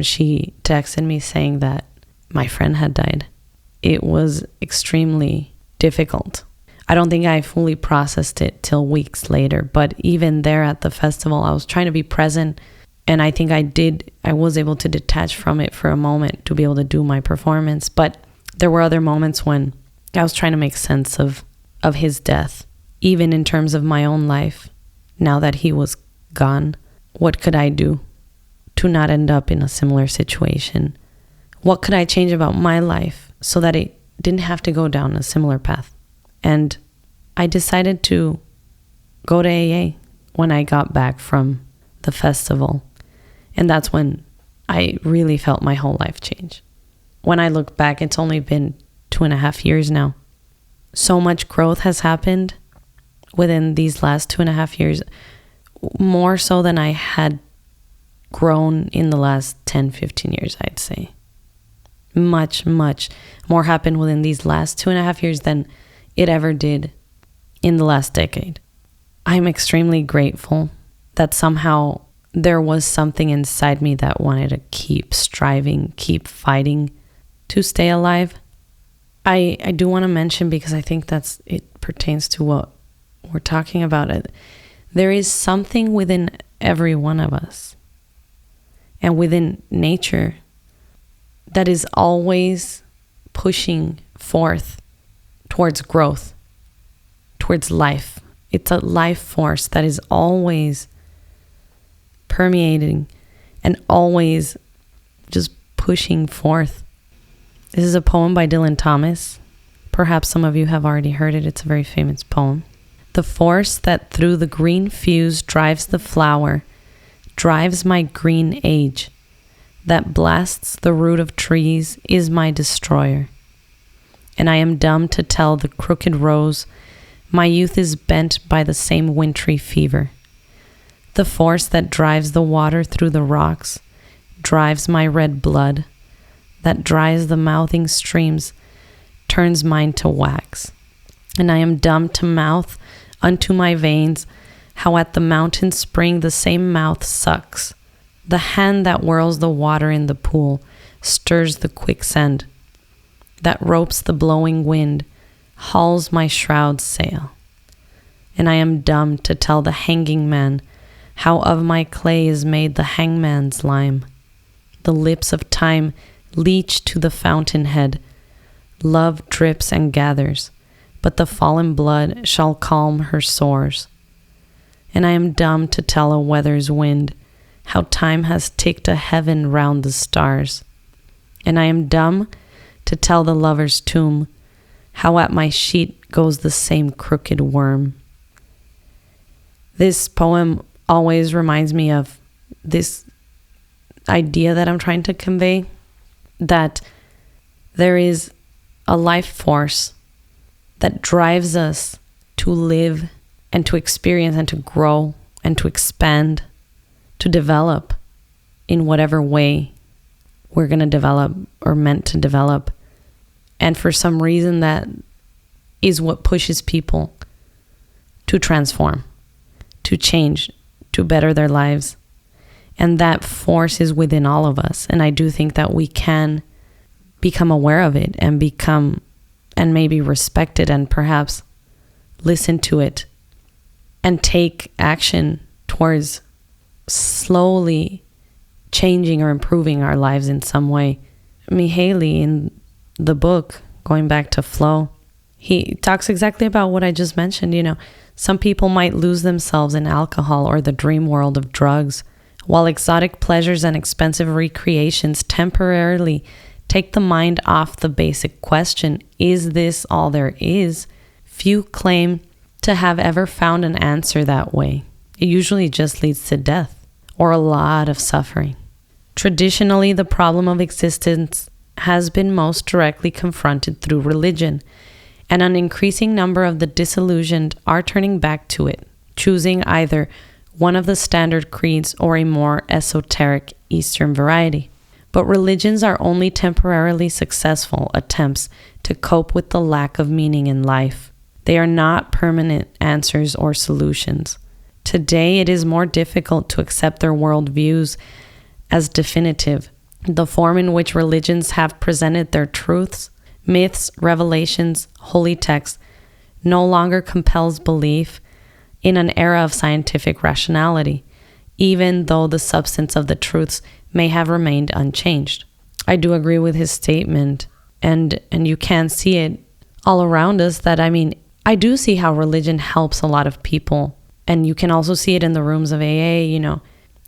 she texted me saying that my friend had died. It was extremely difficult. I don't think I fully processed it till weeks later, but even there at the festival, I was trying to be present, and I think I was able to detach from it for a moment to be able to do my performance. But there were other moments when I was trying to make sense of his death, even in terms of my own life. Now that he was gone, what could I do to not end up in a similar situation? What could I change about my life so that it didn't have to go down a similar path? And I decided to go to AA when I got back from the festival. And that's when I really felt my whole life change. When I look back, it's only been 2.5 years now. So much growth has happened within these last 2.5 years, more so than I had grown in the last 10, 15 years, I'd say. Much, much more happened within these last 2.5 years than it ever did in the last decade. I'm extremely grateful that somehow there was something inside me that wanted to keep striving, keep fighting to stay alive. I do want to mention, because I think it pertains to what we're talking about. There is something within every one of us and within nature that is always pushing forth towards growth, towards life. It's a life force that is always permeating and always just pushing forth. This is a poem by Dylan Thomas. Perhaps some of you have already heard it. It's a very famous poem. The force that through the green fuse drives the flower, drives my green age, that blasts the root of trees, is my destroyer. And I am dumb to tell the crooked rose, my youth is bent by the same wintry fever. The force that drives the water through the rocks, drives my red blood, that dries the mouthing streams, turns mine to wax. And I am dumb to mouth unto my veins, how at the mountain spring the same mouth sucks. The hand that whirls the water in the pool stirs the quicksand, that ropes the blowing wind, hauls my shroud's sail. And I am dumb to tell the hanging man, how of my clay is made the hangman's lime. The lips of time leach to the fountainhead, love drips and gathers, but the fallen blood shall calm her sores. And I am dumb to tell a weather's wind, how time has ticked a heaven round the stars. And I am dumb to tell the lover's tomb, how at my sheet goes the same crooked worm. This poem always reminds me of this idea that I'm trying to convey, that there is a life force that drives us to live and to experience and to grow and to expand, to develop in whatever way we're going to develop or meant to develop. And for some reason, that is what pushes people to transform, to change, to better their lives. And that force is within all of us. And I do think that we can become aware of it and become, and maybe respect it, and perhaps listen to it and take action towards slowly changing or improving our lives in some way. Mihaly, in the book, going back to flow, he talks exactly about what I just mentioned. Some people might lose themselves in alcohol or the dream world of drugs While exotic pleasures and expensive recreations temporarily take the mind off the basic question, is this all there is? Few claim to have ever found an answer that way. It usually just leads to death or a lot of suffering. Traditionally, the problem of existence has been most directly confronted through religion, and an increasing number of the disillusioned are turning back to it, choosing either one of the standard creeds or a more esoteric Eastern variety. But religions are only temporarily successful attempts to cope with the lack of meaning in life. They are not permanent answers or solutions. Today, it is more difficult to accept their worldviews as definitive. The form in which religions have presented their truths, myths, revelations, holy texts, no longer compels belief in an era of scientific rationality, even though the substance of the truths may have remained unchanged. I do agree with his statement, and you can see it all around us that, I do see how religion helps a lot of people, and you can also see it in the rooms of AA,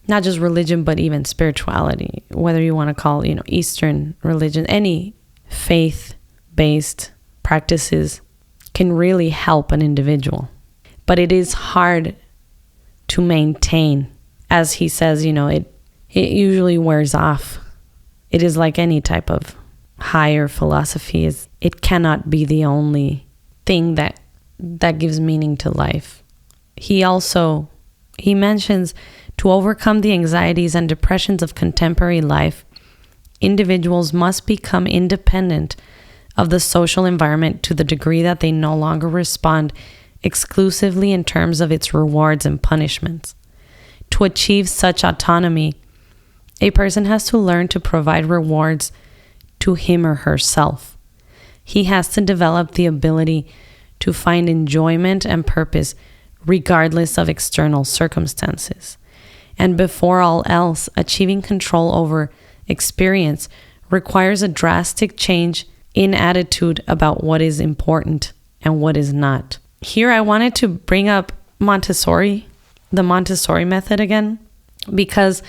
not just religion, but even spirituality, whether you want to call, Eastern religion, any faith-based practices can really help an individual. But it is hard to maintain. As he says, it usually wears off. It is like any type of higher philosophy. It cannot be the only thing that gives meaning to life. He mentions to overcome the anxieties and depressions of contemporary life, individuals must become independent of the social environment to the degree that they no longer respond exclusively in terms of its rewards and punishments. To achieve such autonomy, a person has to learn to provide rewards to him or herself. He has to develop the ability to find enjoyment and purpose regardless of external circumstances. And before all else, achieving control over experience requires a drastic change in attitude about what is important and what is not. Here I wanted to bring up Montessori, the Montessori method again, because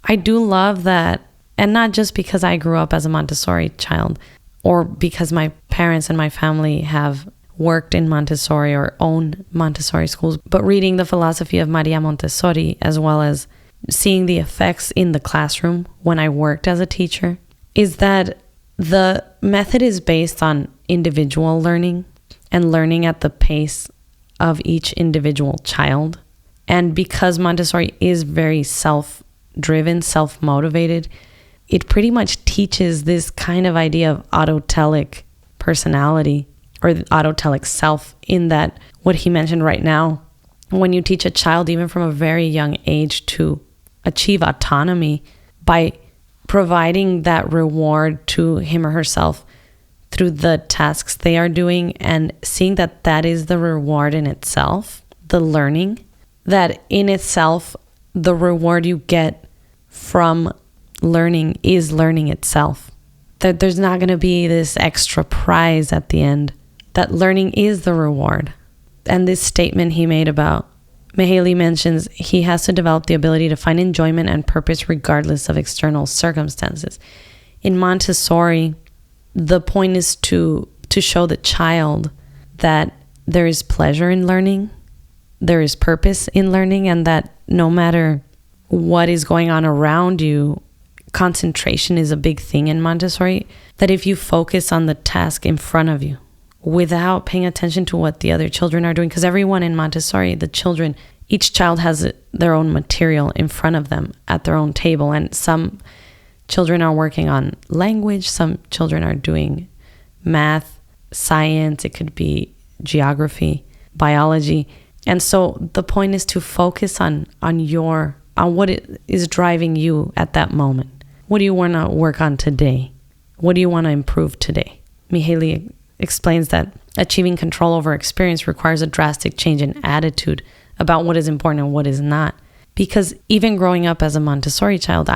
I do love that, and not just because I grew up as a Montessori child or because my parents and my family have worked in Montessori or own Montessori schools, but reading the philosophy of Maria Montessori, as well as seeing the effects in the classroom when I worked as a teacher, is that the method is based on individual learning and learning at the pace of each individual child. And because Montessori is very self-driven, self-motivated, it pretty much teaches this kind of idea of autotelic personality or the autotelic self, in that what he mentioned right now, when you teach a child even from a very young age to achieve autonomy by providing that reward to him or herself through the tasks they are doing and seeing that that is the reward in itself, the learning, that in itself, the reward you get from learning is learning itself. That there's not going to be this extra prize at the end, that learning is the reward. And this statement he made about Mihaly mentions he has to develop the ability to find enjoyment and purpose regardless of external circumstances. In Montessori, the point is to show the child that there is pleasure in learning, there is purpose in learning, and that no matter what is going on around you, concentration is a big thing in Montessori, that if you focus on the task in front of you without paying attention to what the other children are doing, because everyone in Montessori, the children, each child has their own material in front of them at their own table, and some children are working on language, some children are doing math, science, it could be geography, biology. And so the point is to focus on what is driving you at that moment. What do you want to work on today? What do you want to improve today? Mihaly explains that achieving control over experience requires a drastic change in attitude about what is important and what is not. Because even growing up as a Montessori child,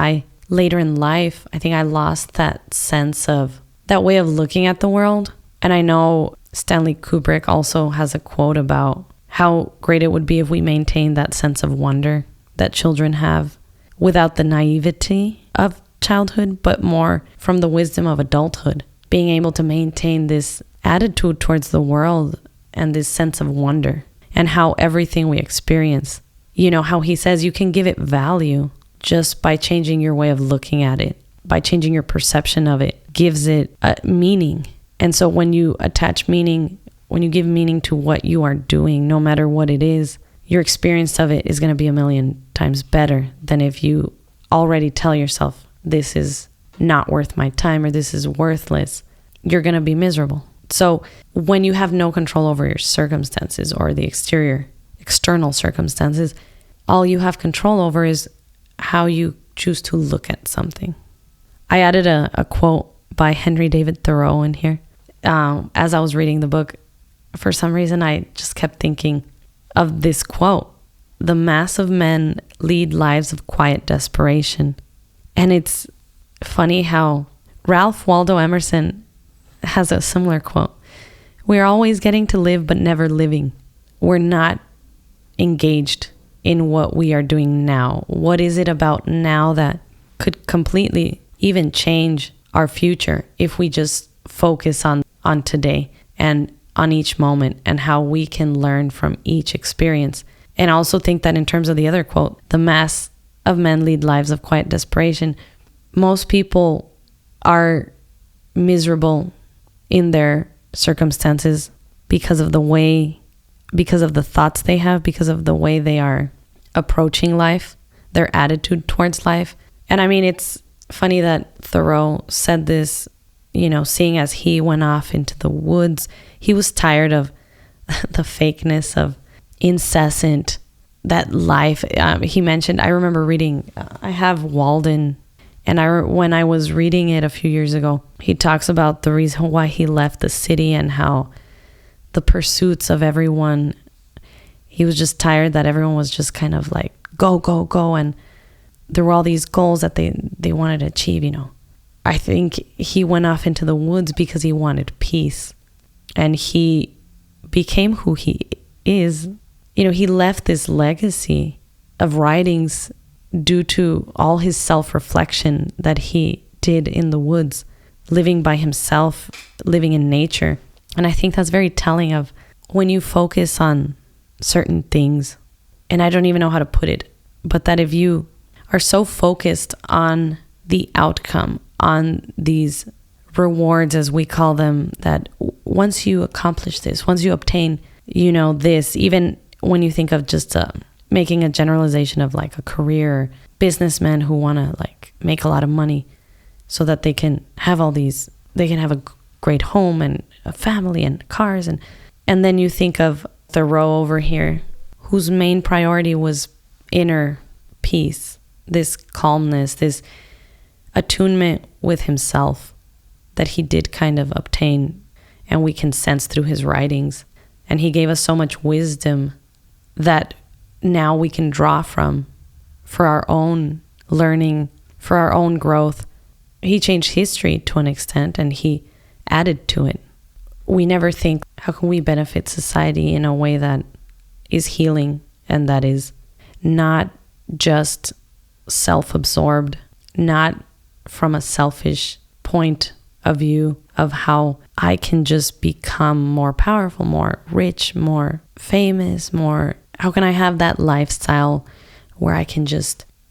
later in life, I think I lost that sense of, that way of looking at the world. And I know Stanley Kubrick also has a quote about how great it would be if we maintained that sense of wonder that children have without the naivety of childhood, but more from the wisdom of adulthood, being able to maintain this attitude towards the world and this sense of wonder and how everything we experience, how he says you can give it value just by changing your way of looking at it, by changing your perception of it, gives it a meaning. And so when you attach meaning, when you give meaning to what you are doing, no matter what it is, your experience of it is going to be 1,000,000 times better than if you already tell yourself, this is not worth my time or this is worthless. You're going to be miserable. So when you have no control over your circumstances or the external circumstances, all you have control over is how you choose to look at something. I added a quote by Henry David Thoreau in here. As I was reading the book, for some reason, I just kept thinking of this quote. The mass of men lead lives of quiet desperation. And it's funny how Ralph Waldo Emerson has a similar quote. We're always getting to live, but never living. We're not engaged in what we are doing now. What is it about now that could completely even change our future if we just focus on today and on each moment and how we can learn from each experience? And I also think that in terms of the other quote, the mass of men lead lives of quiet desperation. Most people are miserable in their circumstances because of the thoughts they have, because of the way they are approaching life, their attitude towards life. And I mean, it's funny that Thoreau said this, seeing as he went off into the woods, he was tired of the fakeness of incessant, that life. He mentioned, I remember reading, I have Walden, and when I was reading it a few years ago, he talks about the reason why he left the city and how the pursuits of everyone, he was just tired that everyone was just kind of like, go, go, go. And there were all these goals that they wanted to achieve, I think he went off into the woods because he wanted peace. And he became who he is. He left this legacy of writings due to all his self-reflection that he did in the woods, living by himself, living in nature. And I think that's very telling of when you focus on certain things, and I don't even know how to put it, but that if you are so focused on the outcome, on these rewards, as we call them, that once you accomplish this, once you obtain, this, even when you think of just making a generalization of like a career, businessmen who want to like make a lot of money so that they can have they can have a great home and a family and cars. And then you think of Thoreau over here, whose main priority was inner peace, this calmness, this attunement with himself that he did kind of obtain, and we can sense through his writings. And he gave us so much wisdom that now we can draw from for our own learning, for our own growth. He changed history to an extent, and he added to it. We never think, how can we benefit society in a way that is healing and that is not just self-absorbed, not from a selfish point of view of how I can just become more powerful, more rich, more famous, how can I have that lifestyle where I can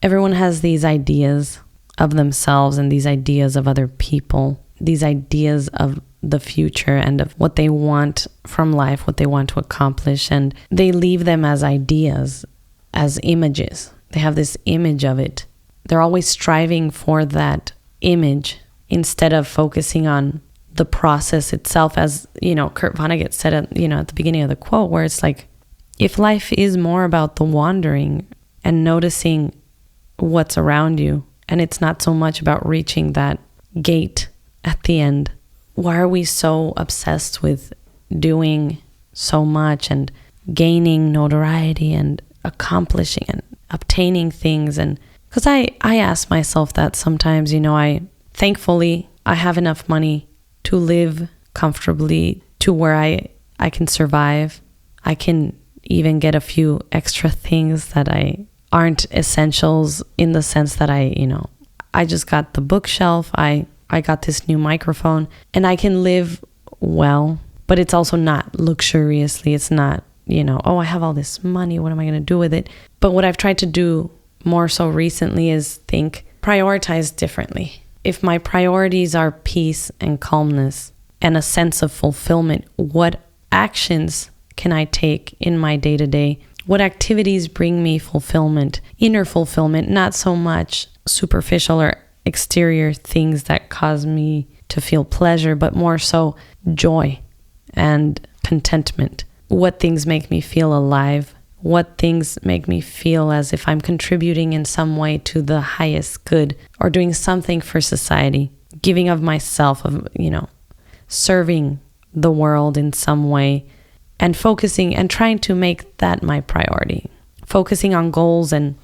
everyone has these ideas of themselves and these ideas of other people, these ideas of the future and of what they want from life, what they want to accomplish, and they leave them as ideas, as images. They have this image of it. They're always striving for that image instead of focusing on the process itself, as, Kurt Vonnegut said at the beginning of the quote, where it's like, if life is more about the wandering and noticing what's around you, and it's not so much about reaching that gate at the end, why are we so obsessed with doing so much and gaining notoriety and accomplishing and obtaining things? And because I ask myself that sometimes, thankfully I have enough money to live comfortably to where I can survive. I can even get a few extra things that aren't essentials in the sense that I just got the bookshelf, I got this new microphone, and I can live well, but it's also not luxuriously. It's not, oh, I have all this money, what am I going to do with it? But what I've tried to do more so recently is prioritize differently. If my priorities are peace and calmness and a sense of fulfillment, what actions can I take in my day-to-day? What activities bring me fulfillment, inner fulfillment, not so much superficial or exterior things that cause me to feel pleasure, but more so joy and contentment. What things make me feel alive? What things make me feel as if I'm contributing in some way to the highest good or doing something for society, giving of myself, serving the world in some way, and focusing and trying to make that my priority. Focusing on goals and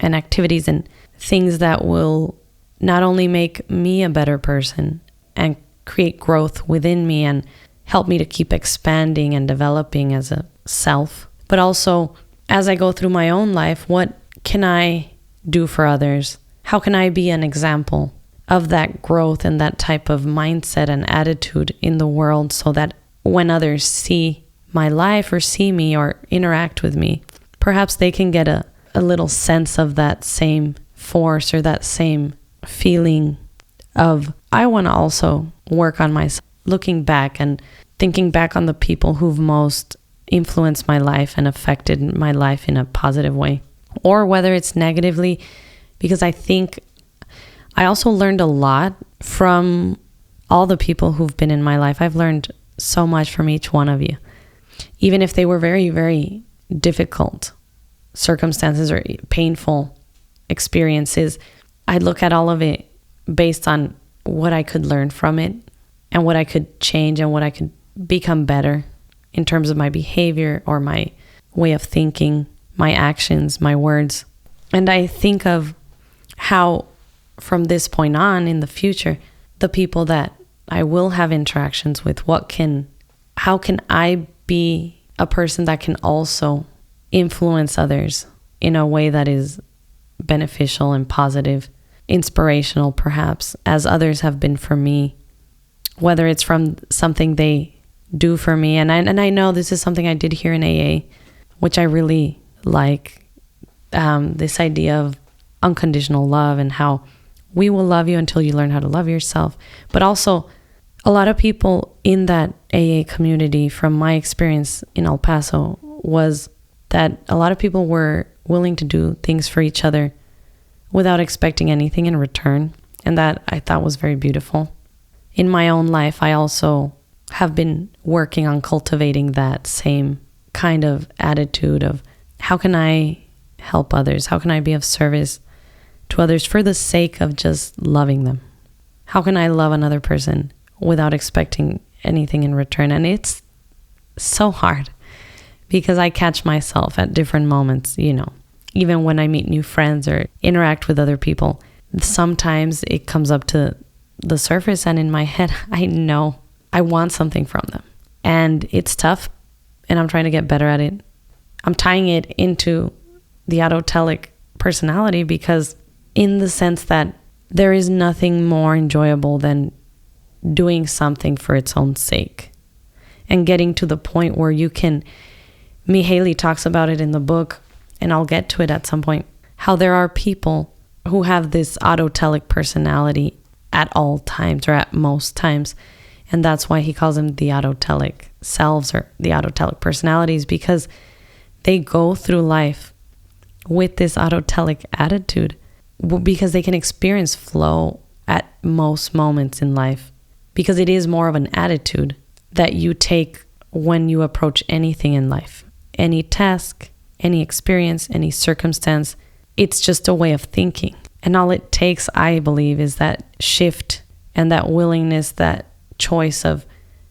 activities and things that will not only make me a better person and create growth within me and help me to keep expanding and developing as a self, but also as I go through my own life, what can I do for others? How can I be an example of that growth and that type of mindset and attitude in the world so that when others see my life or see me or interact with me, perhaps they can get a little sense of that same force or that same feeling of, I want to also work on myself, looking back and thinking back on the people who've most influenced my life and affected my life in a positive way, or whether it's negatively, because I think I also learned a lot from all the people who've been in my life. I've learned so much from each one of you, even if they were very, very difficult circumstances or painful experiences. I look at all of it based on what I could learn from it and what I could change and what I could become better in terms of my behavior or my way of thinking, my actions, my words. And I think of how from this point on in the future, the people that I will have interactions with, how can I be a person that can also influence others in a way that is beneficial and positive, inspirational perhaps, as others have been for me, whether it's from something they do for me. And I know this is something I did here in AA, which I really like, this idea of unconditional love and how we will love you until you learn how to love yourself. But also a lot of people in that AA community, from my experience in El Paso, was that a lot of people were willing to do things for each other without expecting anything in return. And that I thought was very beautiful. In my own life, I also have been working on cultivating that same kind of attitude of how can I help others? How can I be of service to others for the sake of just loving them? How can I love another person without expecting anything in return? And it's so hard because I catch myself at different moments, even when I meet new friends or interact with other people. Sometimes it comes up to the surface and in my head, I know I want something from them. And it's tough and I'm trying to get better at it. I'm tying it into the autotelic personality because in the sense that there is nothing more enjoyable than doing something for its own sake and getting to the point where you can, Mihaly talks about it in the book, and I'll get to it at some point, how there are people who have this autotelic personality at all times or at most times. And that's why he calls them the autotelic selves or the autotelic personalities, because they go through life with this autotelic attitude because they can experience flow at most moments in life, because it is more of an attitude that you take when you approach anything in life, any task, any experience, any circumstance. It's just a way of thinking. And all it takes, I believe, is that shift and that willingness, that choice of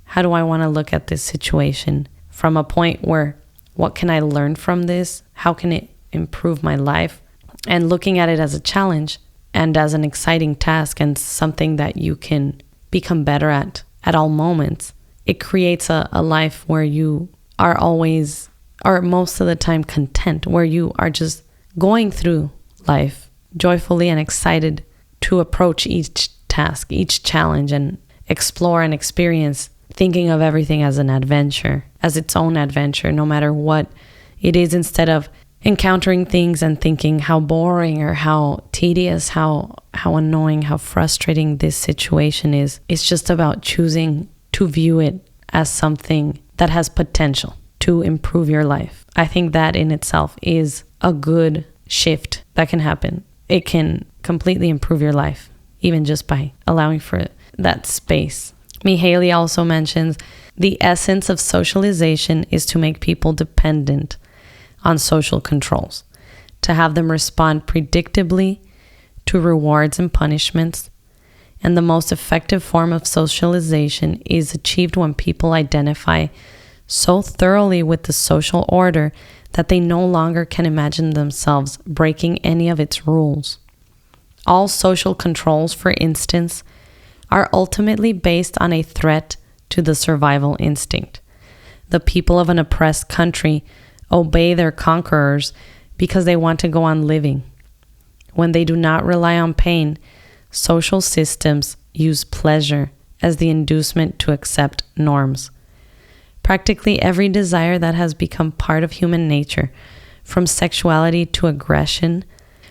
how do I want to look at this situation from a point where what can I learn from this? How can it improve my life? And looking at it as a challenge and as an exciting task and something that you can become better at all moments. It creates a life where you are always, or most of the time, content, where you are just going through life joyfully and excited to approach each task, each challenge, and explore and experience, thinking of everything as an adventure, as its own adventure, no matter what it is, instead of encountering things and thinking how boring or how tedious, how annoying, how frustrating this situation is. It's just about choosing to view it as something that has potential to improve your life. I think that in itself is a good shift that can happen. It can completely improve your life, even just by allowing for that space. Mihaly also mentions the essence of socialization is to make people dependent on social controls, to have them respond predictably to rewards and punishments. And the most effective form of socialization is achieved when people identify so thoroughly with the social order that they no longer can imagine themselves breaking any of its rules. All social controls, for instance, are ultimately based on a threat to the survival instinct. The people of an oppressed country obey their conquerors because they want to go on living. When they do not rely on pain, social systems use pleasure as the inducement to accept norms. Practically every desire that has become part of human nature, from sexuality to aggression,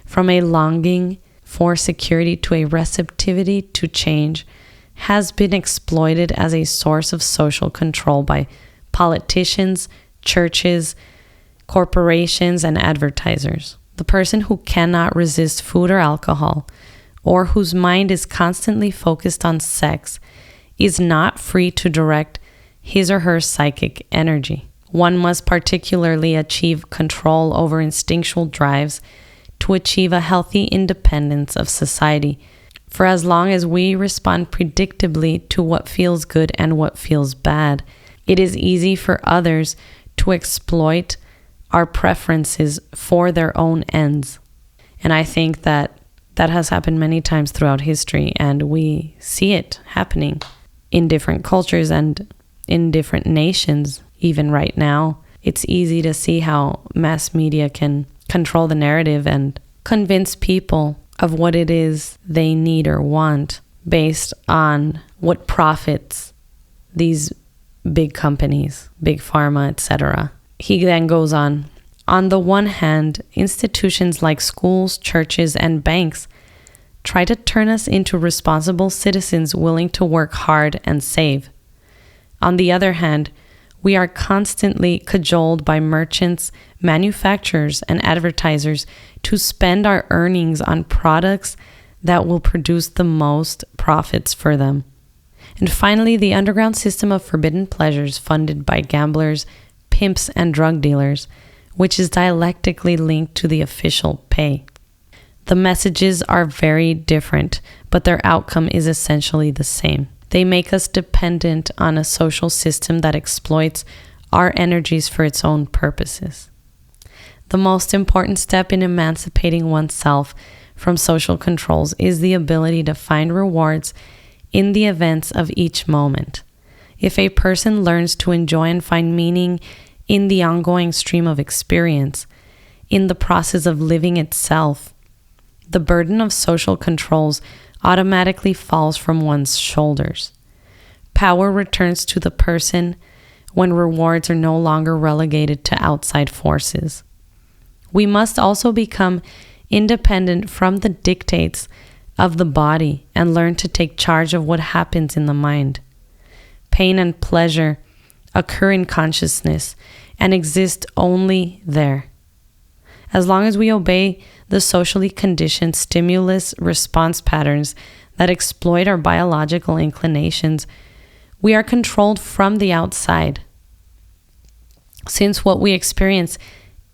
from a longing for security to a receptivity to change, has been exploited as a source of social control by politicians, churches, corporations, and advertisers. The person who cannot resist food or alcohol, or whose mind is constantly focused on sex, is not free to direct his or her psychic energy. One must particularly achieve control over instinctual drives to achieve a healthy independence of society. For as long as we respond predictably to what feels good and what feels bad, it is easy for others to exploit our preferences for their own ends. And I think that has happened many times throughout history, and we see it happening in different cultures and in different nations. Even right now, it's easy to see how mass media can control the narrative and convince people of what it is they need or want based on what profits these big companies, big pharma, etc. He then goes on the one hand, institutions like schools, churches, and banks try to turn us into responsible citizens willing to work hard and save. On the other hand, we are constantly cajoled by merchants, manufacturers, and advertisers to spend our earnings on products that will produce the most profits for them. And finally, the underground system of forbidden pleasures funded by gamblers, pimps, and drug dealers, which is dialectically linked to the official pay. The messages are very different, but their outcome is essentially the same. They make us dependent on a social system that exploits our energies for its own purposes. The most important step in emancipating oneself from social controls is the ability to find rewards in the events of each moment. If a person learns to enjoy and find meaning in the ongoing stream of experience, in the process of living itself, the burden of social controls automatically falls from one's shoulders. Power returns to the person when rewards are no longer relegated to outside forces. We must also become independent from the dictates of the body and learn to take charge of what happens in the mind. Pain and pleasure occur in consciousness and exist only there. As long as we obey the socially conditioned stimulus response patterns that exploit our biological inclinations, we are controlled from the outside. Since what we experience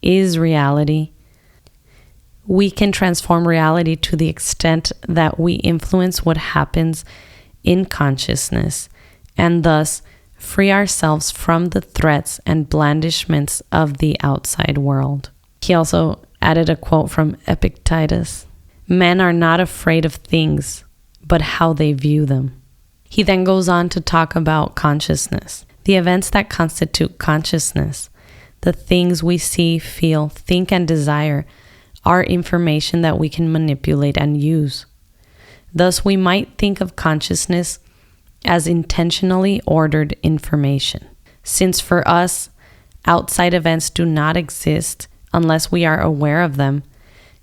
is reality, we can transform reality to the extent that we influence what happens in consciousness and thus free ourselves from the threats and blandishments of the outside world. He also added a quote from Epictetus: "Men are not afraid of things, but how they view them." He then goes on to talk about consciousness, the events that constitute consciousness, the things we see, feel, think, and desire are information that we can manipulate and use. Thus, we might think of consciousness as intentionally ordered information. Since for us, outside events do not exist unless we are aware of them,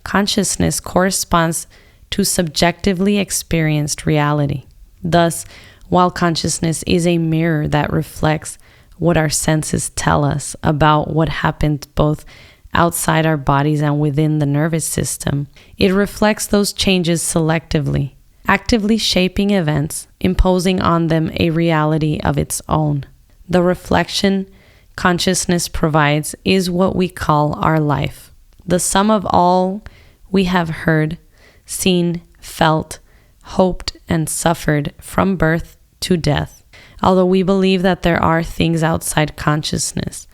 consciousness corresponds to subjectively experienced reality. Thus, while consciousness is a mirror that reflects what our senses tell us about what happens both outside our bodies and within the nervous system, it reflects those changes selectively, actively shaping events, imposing on them a reality of its own. The reflection consciousness provides is what we call our life, the sum of all we have heard, seen, felt, hoped, and suffered from birth to death. Although we believe that there are things outside consciousness,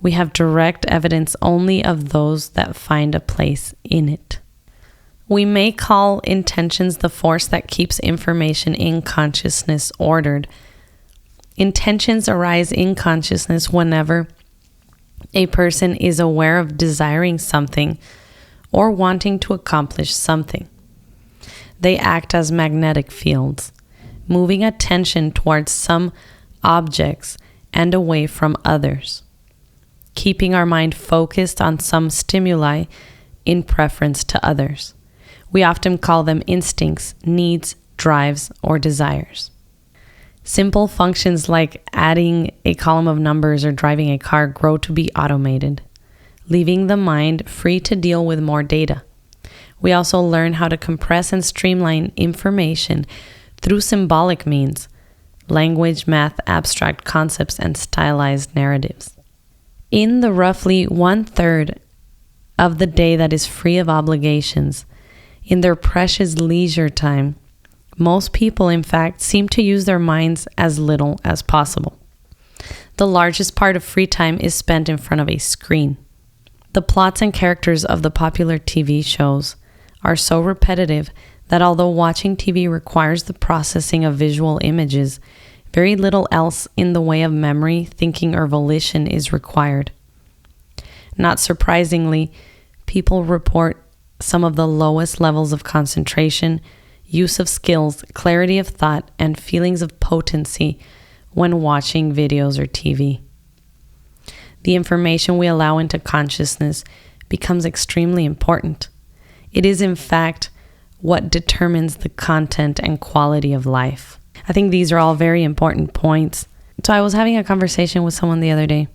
we have direct evidence only of those that find a place in it. We may call intentions the force that keeps information in consciousness ordered. Intentions arise in consciousness whenever a person is aware of desiring something or wanting to accomplish something. They act as magnetic fields, moving attention towards some objects and away from others, keeping our mind focused on some stimuli in preference to others. We often call them instincts, needs, drives, or desires. Simple functions like adding a column of numbers or driving a car grow to be automated, leaving the mind free to deal with more data. We also learn how to compress and streamline information through symbolic means, language, math, abstract concepts, and stylized narratives. In the roughly 1/3 of the day that is free of obligations, in their precious leisure time, most people, in fact, seem to use their minds as little as possible. The largest part of free time is spent in front of a screen. The plots and characters of the popular TV shows are so repetitive that although watching TV requires the processing of visual images, very little else in the way of memory, thinking, or volition is required. Not surprisingly, people report some of the lowest levels of concentration, use of skills, clarity of thought, and feelings of potency when watching videos or TV. The information we allow into consciousness becomes extremely important. It is, in fact, what determines the content and quality of life. I think these are all very important points. So I was having a conversation with someone the other day,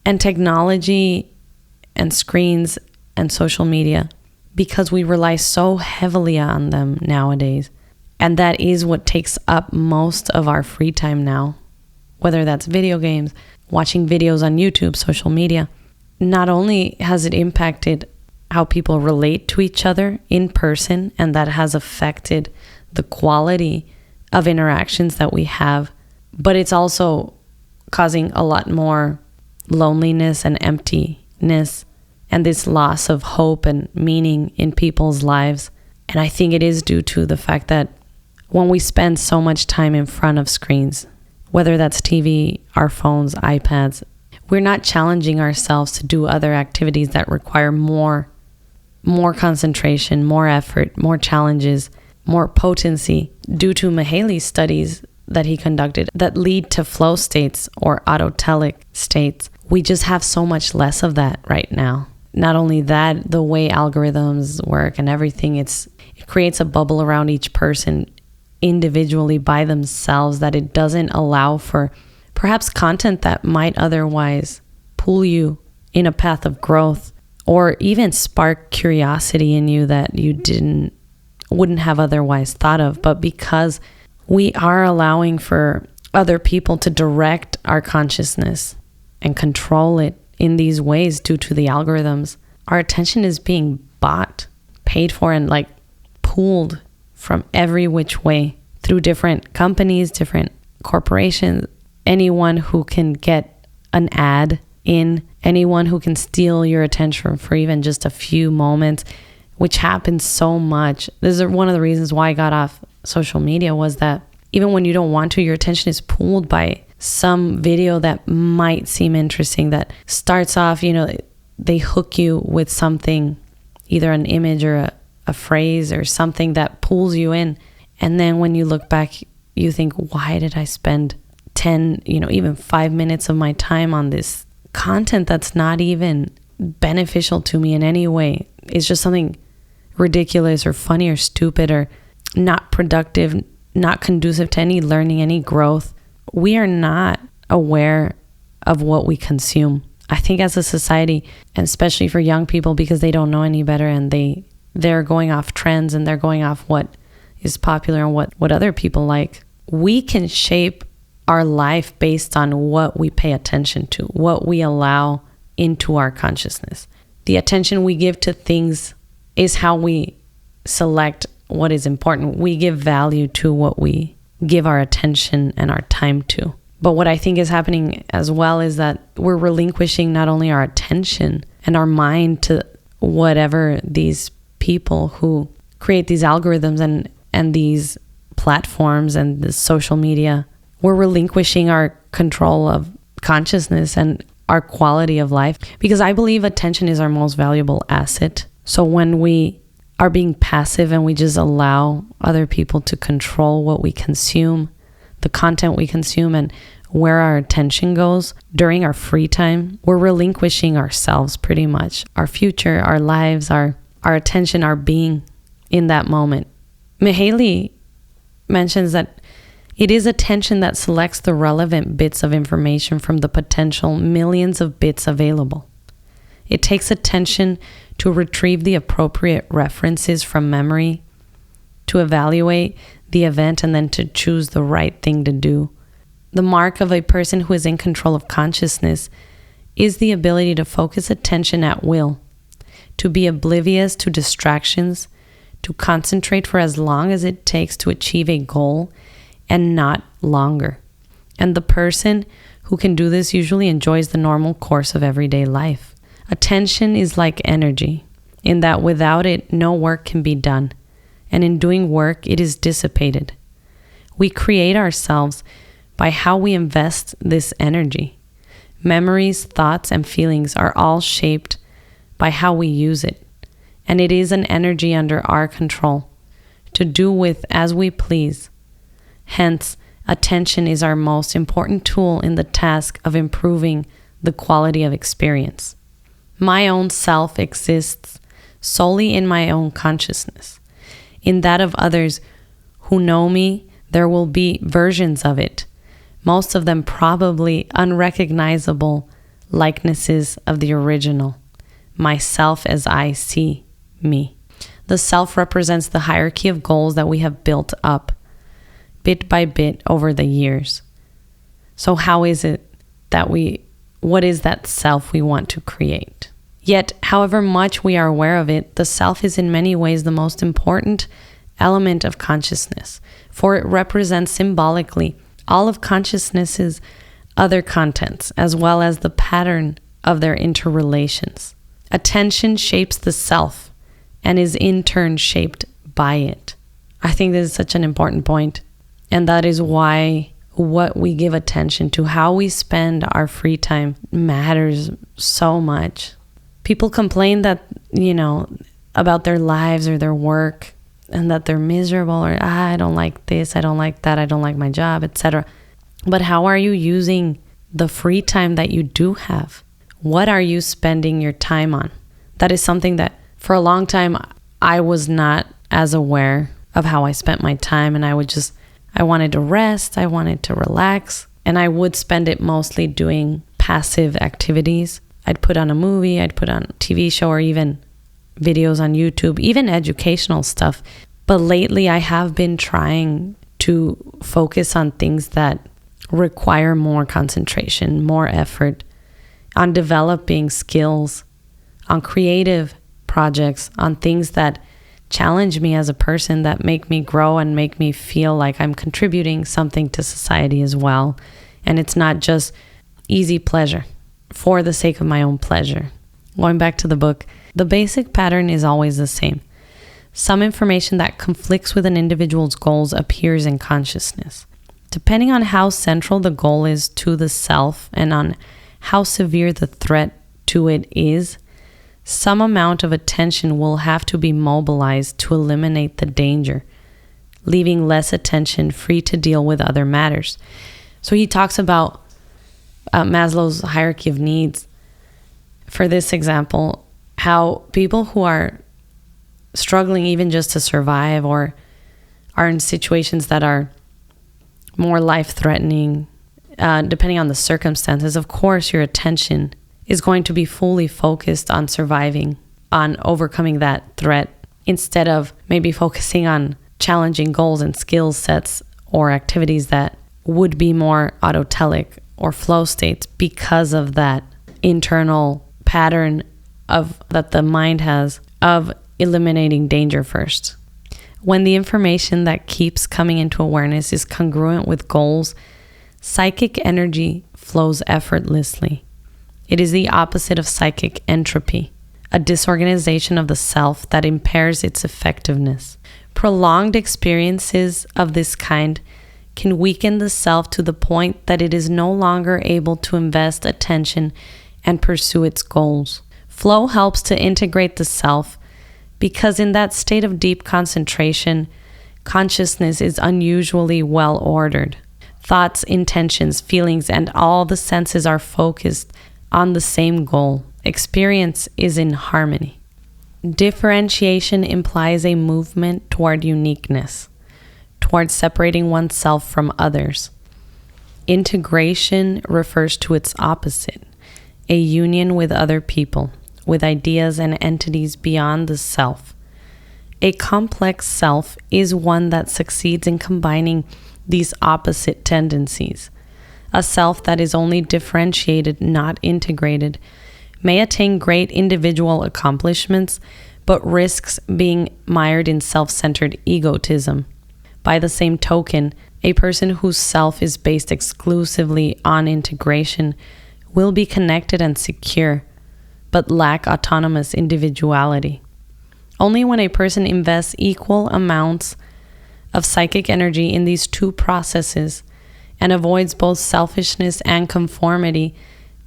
and technology and screens and social media, because we rely so heavily on them nowadays, and that is what takes up most of our free time now, whether that's video games, watching videos on YouTube, social media. Not only has it impacted how people relate to each other in person, and that has affected the quality of interactions that we have, but it's also causing a lot more loneliness and emptiness and this loss of hope and meaning in people's lives. And I think it is due to the fact that when we spend so much time in front of screens, whether that's TV, our phones, iPads, we're not challenging ourselves to do other activities that require more concentration, more effort, more challenges, more potency, due to Mihaly's studies that he conducted that lead to flow states or autotelic states. We just have so much less of that right now. Not only that, the way algorithms work and everything, it creates a bubble around each person individually by themselves that it doesn't allow for perhaps content that might otherwise pull you in a path of growth or even spark curiosity in you that you wouldn't have otherwise thought of. But because we are allowing for other people to direct our consciousness and control it in these ways due to the algorithms, our attention is being bought, paid for, and pulled from every which way through different companies, different corporations, anyone who can get an ad in, anyone who can steal your attention for even just a few moments, which happens so much. This is one of the reasons why I got off social media, was that even when you don't want to, your attention is pulled by some video that might seem interesting, that starts off, they hook you with something either an image or a phrase or something that pulls you in. And then when you look back, you think, why did I spend 10, even 5 minutes of my time on this content that's not even beneficial to me in any way? It's just something ridiculous or funny or stupid or not productive, not conducive to any learning, any growth. We are not aware of what we consume. I think as a society, and especially for young people, because they don't know any better and they're going off trends and they're going off what is popular and what other people like, we can shape our life based on what we pay attention to, what we allow into our consciousness. The attention we give to things is how we select what is important. We give value to what we give our attention and our time to. But what I think is happening as well is that we're relinquishing not only our attention and our mind to whatever these people who create these algorithms and these platforms and the social media, we're relinquishing our control of consciousness and our quality of life, because I believe attention is our most valuable asset. So when we are being passive and we just allow other people to control what we consume, the content we consume, and where our attention goes during our free time, we're relinquishing ourselves pretty much, our future, our lives, our attention, our being in that moment. Mihaly mentions that it is attention that selects the relevant bits of information from the potential millions of bits available. It takes attention to retrieve the appropriate references from memory, to evaluate the event, and then to choose the right thing to do. The mark of a person who is in control of consciousness is the ability to focus attention at will, to be oblivious to distractions, to concentrate for as long as it takes to achieve a goal and not longer. And the person who can do this usually enjoys the normal course of everyday life. Attention is like energy, in that without it, no work can be done. And in doing work, it is dissipated. We create ourselves by how we invest this energy. Memories, thoughts, and feelings are all shaped by how we use it. And it is an energy under our control to do with as we please. Hence, attention is our most important tool in the task of improving the quality of experience. My own self exists solely in my own consciousness. In that of others who know me, there will be versions of it, most of them probably unrecognizable likenesses of the original, myself as I see me. The self represents the hierarchy of goals that we have built up, bit by bit over the years. So how is it that what is that self we want to create? Yet, however much we are aware of it, the self is in many ways the most important element of consciousness, for it represents symbolically all of consciousness's other contents, as well as the pattern of their interrelations. Attention shapes the self and is in turn shaped by it. I think this is such an important point, and that is why what we give attention to, how we spend our free time, matters so much. People complain that, about their lives or their work, and that they're miserable, or I don't like this, I don't like that, I don't like my job, etc. But how are you using the free time that you do have? What are you spending your time on? That is something that for a long time I was not as aware of how I spent my time, and I wanted to rest, I wanted to relax, and I would spend it mostly doing passive activities. I'd put on a movie, I'd put on a TV show, or even videos on YouTube, even educational stuff. But lately I have been trying to focus on things that require more concentration, more effort, on developing skills, on creative projects, on things that challenge me as a person, that make me grow and make me feel like I'm contributing something to society as well. And it's not just easy pleasure for the sake of my own pleasure. Going back to the book, the basic pattern is always the same. Some information that conflicts with an individual's goals appears in consciousness. Depending on how central the goal is to the self and on how severe the threat to it is, some amount of attention will have to be mobilized to eliminate the danger, leaving less attention free to deal with other matters. So he talks about Maslow's hierarchy of needs. For this example, how people who are struggling even just to survive or are in situations that are more life-threatening, depending on the circumstances, of course your attention is going to be fully focused on surviving, on overcoming that threat, instead of maybe focusing on challenging goals and skill sets or activities that would be more autotelic or flow states because of that internal pattern that the mind has of eliminating danger first. When the information that keeps coming into awareness is congruent with goals, psychic energy flows effortlessly. It is the opposite of psychic entropy, a disorganization of the self that impairs its effectiveness. Prolonged experiences of this kind can weaken the self to the point that it is no longer able to invest attention and pursue its goals. Flow helps to integrate the self because in that state of deep concentration, consciousness is unusually well ordered. Thoughts, intentions, feelings, and all the senses are focused on the same goal. Experience is in harmony. Differentiation implies a movement toward uniqueness, toward separating oneself from others. Integration refers to its opposite, a union with other people, with ideas and entities beyond the self. A complex self is one that succeeds in combining these opposite tendencies. A self that is only differentiated, not integrated, may attain great individual accomplishments, but risks being mired in self-centered egotism. By the same token, a person whose self is based exclusively on integration will be connected and secure, but lack autonomous individuality. Only when a person invests equal amounts of psychic energy in these two processes and avoids both selfishness and conformity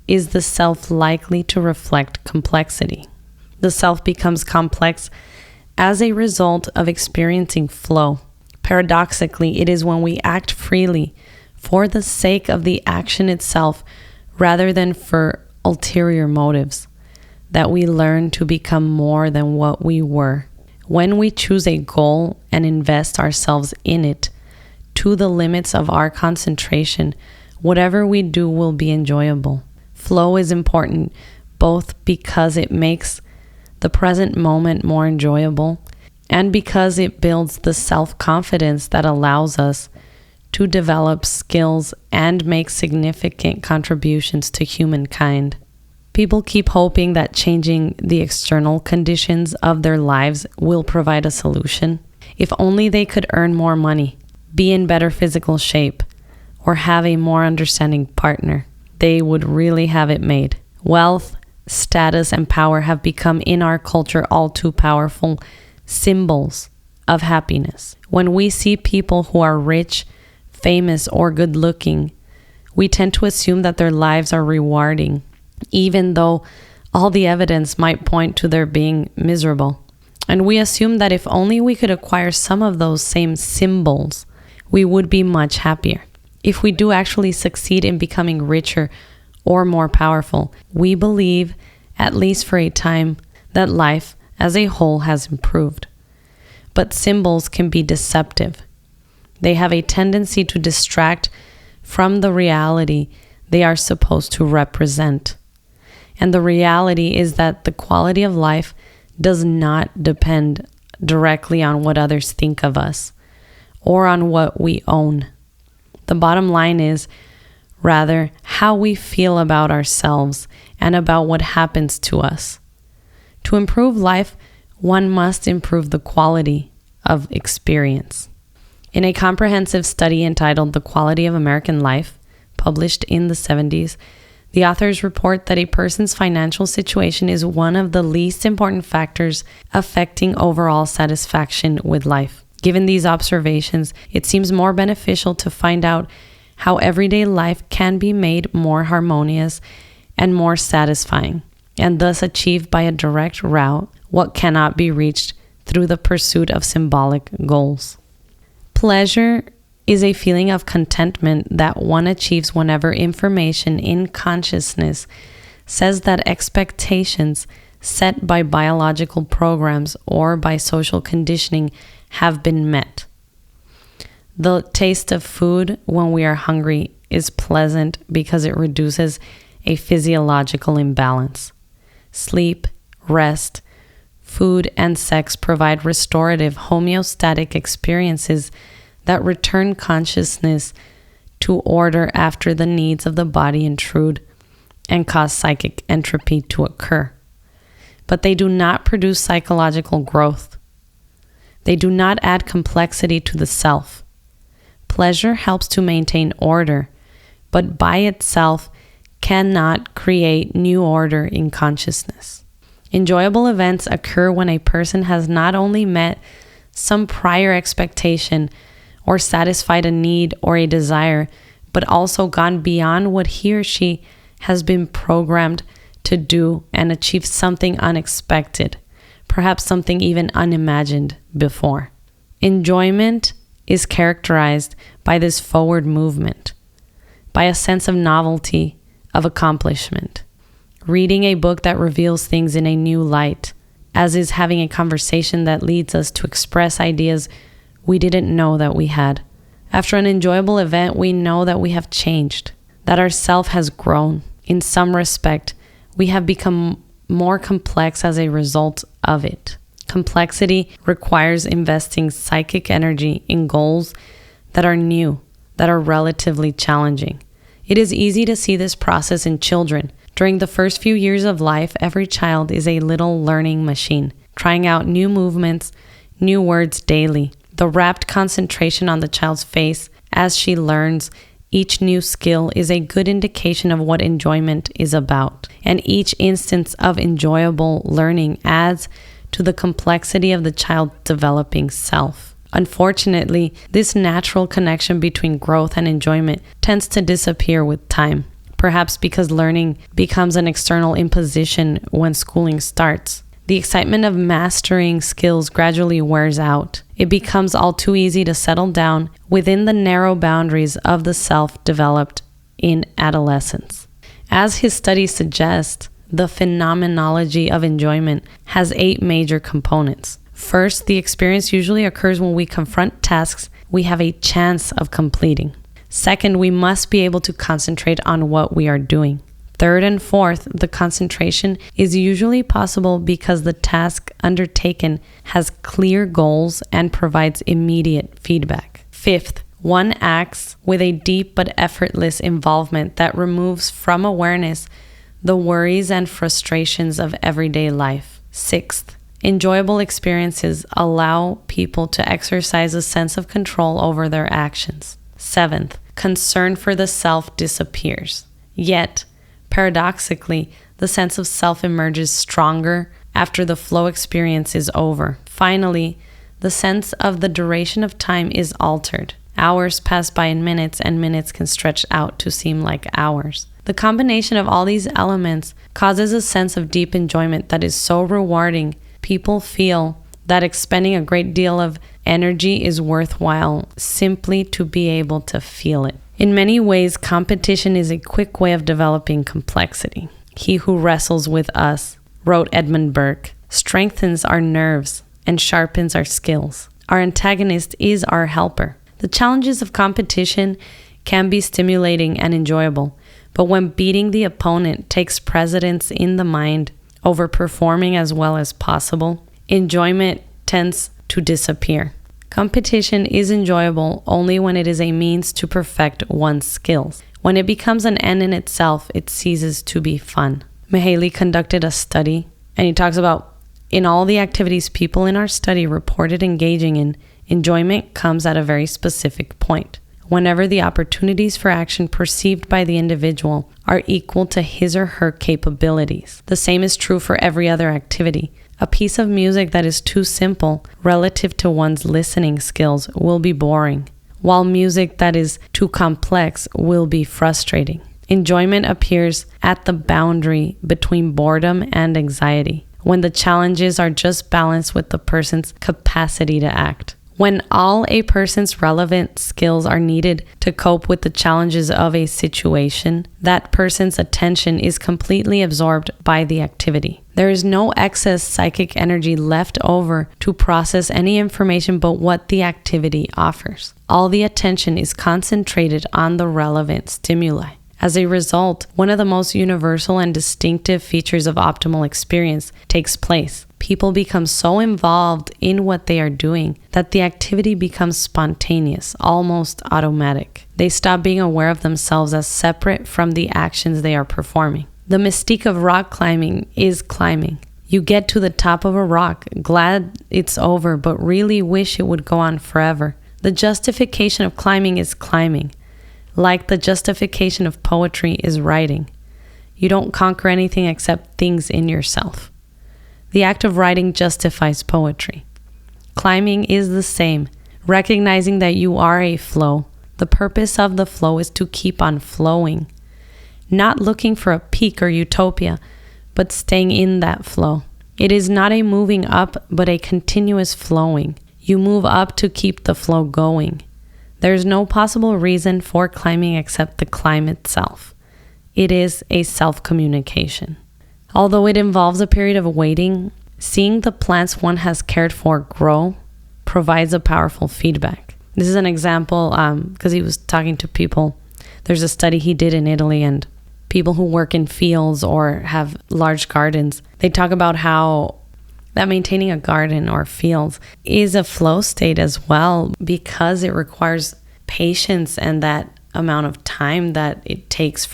is the self likely to reflect complexity. The self becomes complex as a result of experiencing flow. Paradoxically, it is when we act freely for the sake of the action itself rather than for ulterior motives that we learn to become more than what we were. When we choose a goal and invest ourselves in it to the limits of our concentration, whatever we do will be enjoyable. Flow is important both because it makes the present moment more enjoyable and because it builds the self-confidence that allows us to develop skills and make significant contributions to humankind. People keep hoping that changing the external conditions of their lives will provide a solution. If only they could earn more money, be in better physical shape, or have a more understanding partner, they would really have it made. Wealth, status, and power have become in our culture all too powerful symbols of happiness. When we see people who are rich, famous, or good-looking, we tend to assume that their lives are rewarding, even though all the evidence might point to their being miserable. And we assume that if only we could acquire some of those same symbols, we would be much happier. If we do actually succeed in becoming richer or more powerful, we believe, at least for a time, that life as a whole has improved. But symbols can be deceptive. They have a tendency to distract from the reality they are supposed to represent. And the reality is that the quality of life does not depend directly on what others think of us or on what we own. The bottom line is, rather, how we feel about ourselves and about what happens to us. To improve life, one must improve the quality of experience. In a comprehensive study entitled The Quality of American Life, published in the 70s, the authors report that a person's financial situation is one of the least important factors affecting overall satisfaction with life. Given these observations, it seems more beneficial to find out how everyday life can be made more harmonious and more satisfying. and thus achieved by a direct route what cannot be reached through the pursuit of symbolic goals. Pleasure is a feeling of contentment that one achieves whenever information in consciousness says that expectations set by biological programs or by social conditioning have been met. The taste of food when we are hungry is pleasant because it reduces a physiological imbalance. Sleep, rest, food, and sex provide restorative homeostatic experiences that return consciousness to order after the needs of the body intrude and cause psychic entropy to occur. But they do not produce psychological growth. They do not add complexity to the self. Pleasure helps to maintain order, but by itself cannot create new order in consciousness. Enjoyable events occur when a person has not only met some prior expectation or satisfied a need or a desire, but also gone beyond what he or she has been programmed to do and achieve something unexpected, perhaps something even unimagined before. Enjoyment is characterized by this forward movement, by a sense of novelty, of accomplishment. Reading a book that reveals things in a new light, as is having a conversation that leads us to express ideas we didn't know that we had. After an enjoyable event, we know that we have changed, that our self has grown. In some respect, we have become more complex as a result of it. Complexity requires investing psychic energy in goals that are new, that are relatively challenging. It is easy to see this process in children. During the first few years of life, every child is a little learning machine, trying out new movements, new words daily. The rapt concentration on the child's face as she learns each new skill is a good indication of what enjoyment is about. And each instance of enjoyable learning adds to the complexity of the child's developing self. Unfortunately, this natural connection between growth and enjoyment tends to disappear with time, perhaps because learning becomes an external imposition when schooling starts. The excitement of mastering skills gradually wears out. It becomes all too easy to settle down within the narrow boundaries of the self developed in adolescence. As his studies suggest, the phenomenology of enjoyment has 8 major components. First, the experience usually occurs when we confront tasks we have a chance of completing. Second, we must be able to concentrate on what we are doing. Third and fourth, the concentration is usually possible because the task undertaken has clear goals and provides immediate feedback. Fifth, one acts with a deep but effortless involvement that removes from awareness the worries and frustrations of everyday life. Sixth, enjoyable experiences allow people to exercise a sense of control over their actions. Seventh, concern for the self disappears. Yet, paradoxically, the sense of self emerges stronger after the flow experience is over. Finally, the sense of the duration of time is altered. Hours pass by in minutes, and minutes can stretch out to seem like hours. The combination of all these elements causes a sense of deep enjoyment that is so rewarding. People feel that expending a great deal of energy is worthwhile simply to be able to feel it. In many ways, competition is a quick way of developing complexity. He who wrestles with us, wrote Edmund Burke, strengthens our nerves and sharpens our skills. Our antagonist is our helper. The challenges of competition can be stimulating and enjoyable, but when beating the opponent takes precedence in the mind over performing as well as possible, enjoyment tends to disappear. Competition is enjoyable only when it is a means to perfect one's skills. When it becomes an end in itself, it ceases to be fun. Mihaly conducted a study, and he talks about in all the activities people in our study reported engaging in, enjoyment comes at a very specific point. Whenever the opportunities for action perceived by the individual are equal to his or her capabilities. The same is true for every other activity. A piece of music that is too simple relative to one's listening skills will be boring, while music that is too complex will be frustrating. Enjoyment appears at the boundary between boredom and anxiety, when the challenges are just balanced with the person's capacity to act. When all a person's relevant skills are needed to cope with the challenges of a situation, that person's attention is completely absorbed by the activity. There is no excess psychic energy left over to process any information but what the activity offers. All the attention is concentrated on the relevant stimuli. As a result, one of the most universal and distinctive features of optimal experience takes place. People become so involved in what they are doing that the activity becomes spontaneous, almost automatic. They stop being aware of themselves as separate from the actions they are performing. The mystique of rock climbing is climbing. You get to the top of a rock, glad it's over, but really wish it would go on forever. The justification of climbing is climbing, like the justification of poetry is writing. You don't conquer anything except things in yourself. The act of writing justifies poetry. Climbing is the same, recognizing that you are a flow. The purpose of the flow is to keep on flowing, not looking for a peak or utopia, but staying in that flow. It is not a moving up, but a continuous flowing. You move up to keep the flow going. There is no possible reason for climbing except the climb itself. It is a self-communication. Although it involves a period of waiting, seeing the plants one has cared for grow provides a powerful feedback. This is an example because he was talking to people. There's a study he did in Italy, and people who work in fields or have large gardens, they talk about how that maintaining a garden or fields is a flow state as well, because it requires patience and that amount of time that it takes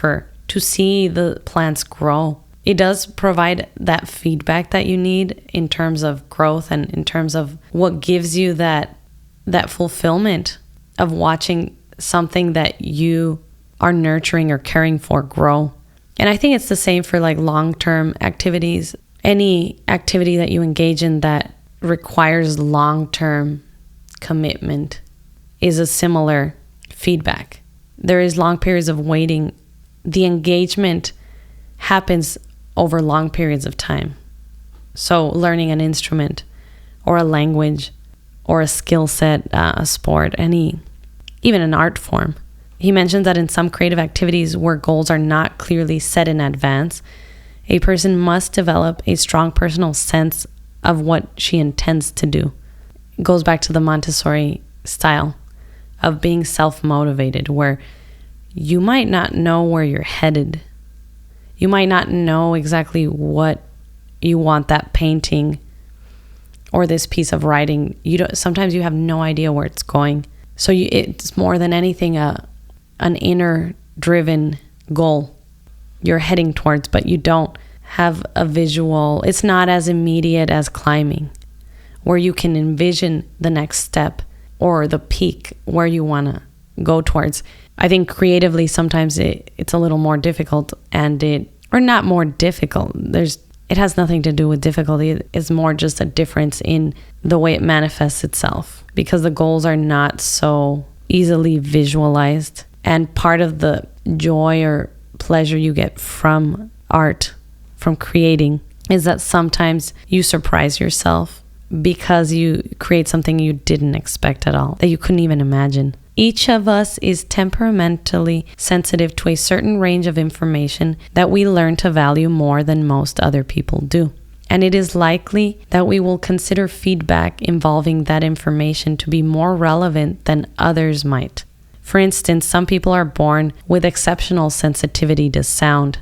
to see the plants grow. It does provide that feedback that you need in terms of growth and in terms of what gives you that fulfillment of watching something that you are nurturing or caring for grow. And I think it's the same for like long-term activities. Any activity that you engage in that requires long-term commitment is a similar feedback. There is long periods of waiting. The engagement happens over long periods of time. So learning an instrument or a language or a skill set, a sport, even an art form. He mentions that in some creative activities where goals are not clearly set in advance, a person must develop a strong personal sense of what she intends to do. It goes back to the Montessori style of being self-motivated, where you might not know where you're headed. You might not know exactly what you want that painting or this piece of writing. Sometimes you have no idea where it's going. So it's more than anything an inner driven goal you're heading towards, but you don't have a visual. It's not as immediate as climbing, where you can envision the next step or the peak where you want to go towards. I think creatively sometimes it's a little more difficult, or not more difficult. It has nothing to do with difficulty. It's more just a difference in the way it manifests itself, because the goals are not so easily visualized. And part of the joy or pleasure you get from art, from creating, is that sometimes you surprise yourself because you create something you didn't expect at all, that you couldn't even imagine. Each of us is temperamentally sensitive to a certain range of information that we learn to value more than most other people do. And it is likely that we will consider feedback involving that information to be more relevant than others might. For instance, some people are born with exceptional sensitivity to sound.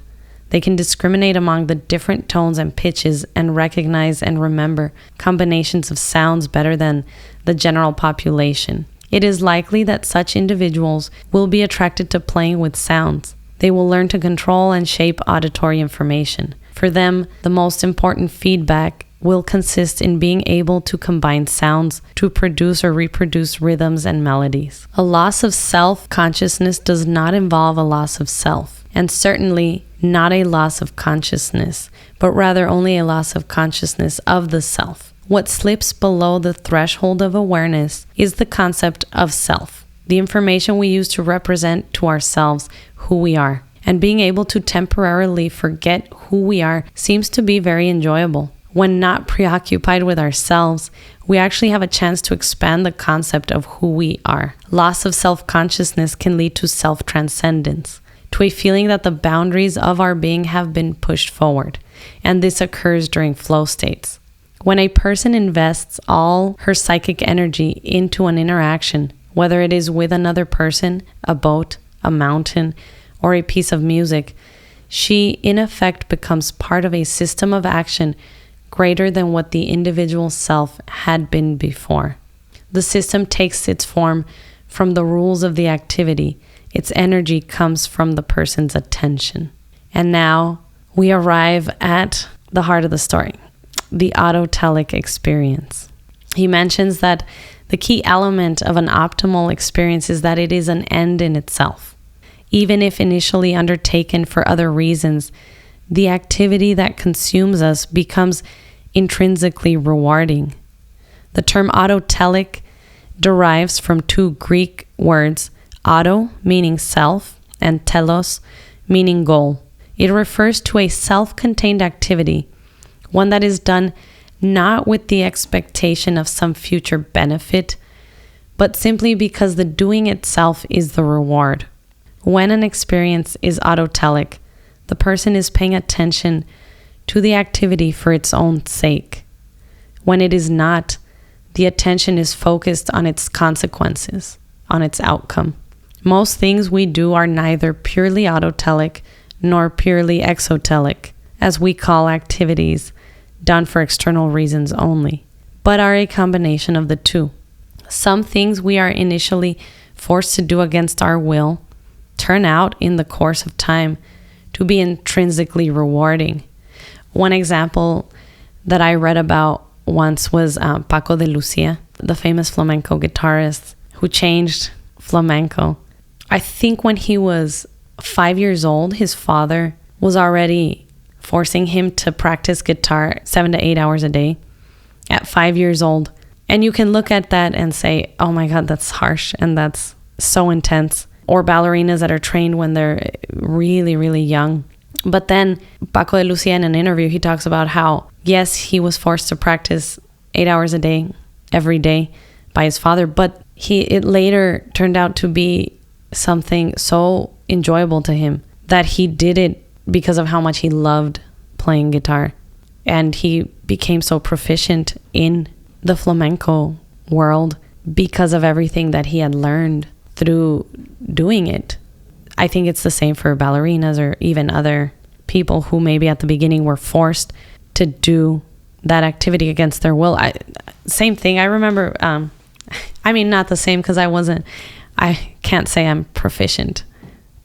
They can discriminate among the different tones and pitches and recognize and remember combinations of sounds better than the general population. It is likely that such individuals will be attracted to playing with sounds. They will learn to control and shape auditory information. For them, the most important feedback will consist in being able to combine sounds to produce or reproduce rhythms and melodies. A loss of self-consciousness does not involve a loss of self, and certainly not a loss of consciousness, but rather only a loss of consciousness of the self. What slips below the threshold of awareness is the concept of self, the information we use to represent to ourselves who we are. And being able to temporarily forget who we are seems to be very enjoyable. When not preoccupied with ourselves, we actually have a chance to expand the concept of who we are. Loss of self-consciousness can lead to self-transcendence, to a feeling that the boundaries of our being have been pushed forward. And this occurs during flow states. When a person invests all her psychic energy into an interaction, whether it is with another person, a boat, a mountain, or a piece of music, she in effect becomes part of a system of action greater than what the individual self had been before. The system takes its form from the rules of the activity. Its energy comes from the person's attention. And now we arrive at the heart of the story, the autotelic experience. He mentions that the key element of an optimal experience is that it is an end in itself. Even if initially undertaken for other reasons, the activity that consumes us becomes intrinsically rewarding. The term autotelic derives from two Greek words, auto meaning self and telos meaning goal. It refers to a self-contained activity, one that is done not with the expectation of some future benefit, but simply because the doing itself is the reward. When an experience is autotelic, the person is paying attention to the activity for its own sake. When it is not, the attention is focused on its consequences, on its outcome. Most things we do are neither purely autotelic nor purely exotelic, as we call activities done for external reasons only, but are a combination of the two. Some things we are initially forced to do against our will turn out in the course of time to be intrinsically rewarding. One example that I read about once was Paco de Lucia, the famous flamenco guitarist who changed flamenco. I think when he was 5 years old, his father was already forcing him to practice guitar 7 to 8 hours a day at 5 years old. And you can look at that and say, oh my God, that's harsh and that's so intense. Or ballerinas that are trained when they're really, really young. But then Paco de Lucia, in an interview, he talks about how, yes, he was forced to practice 8 hours a day, every day by his father, but it later turned out to be something so enjoyable to him that he did it because of how much he loved playing guitar. And he became so proficient in the flamenco world because of everything that he had learned through doing it. I think it's the same for ballerinas or even other people who maybe at the beginning were forced to do that activity against their will. Same thing. I remember, not the same because I can't say I'm proficient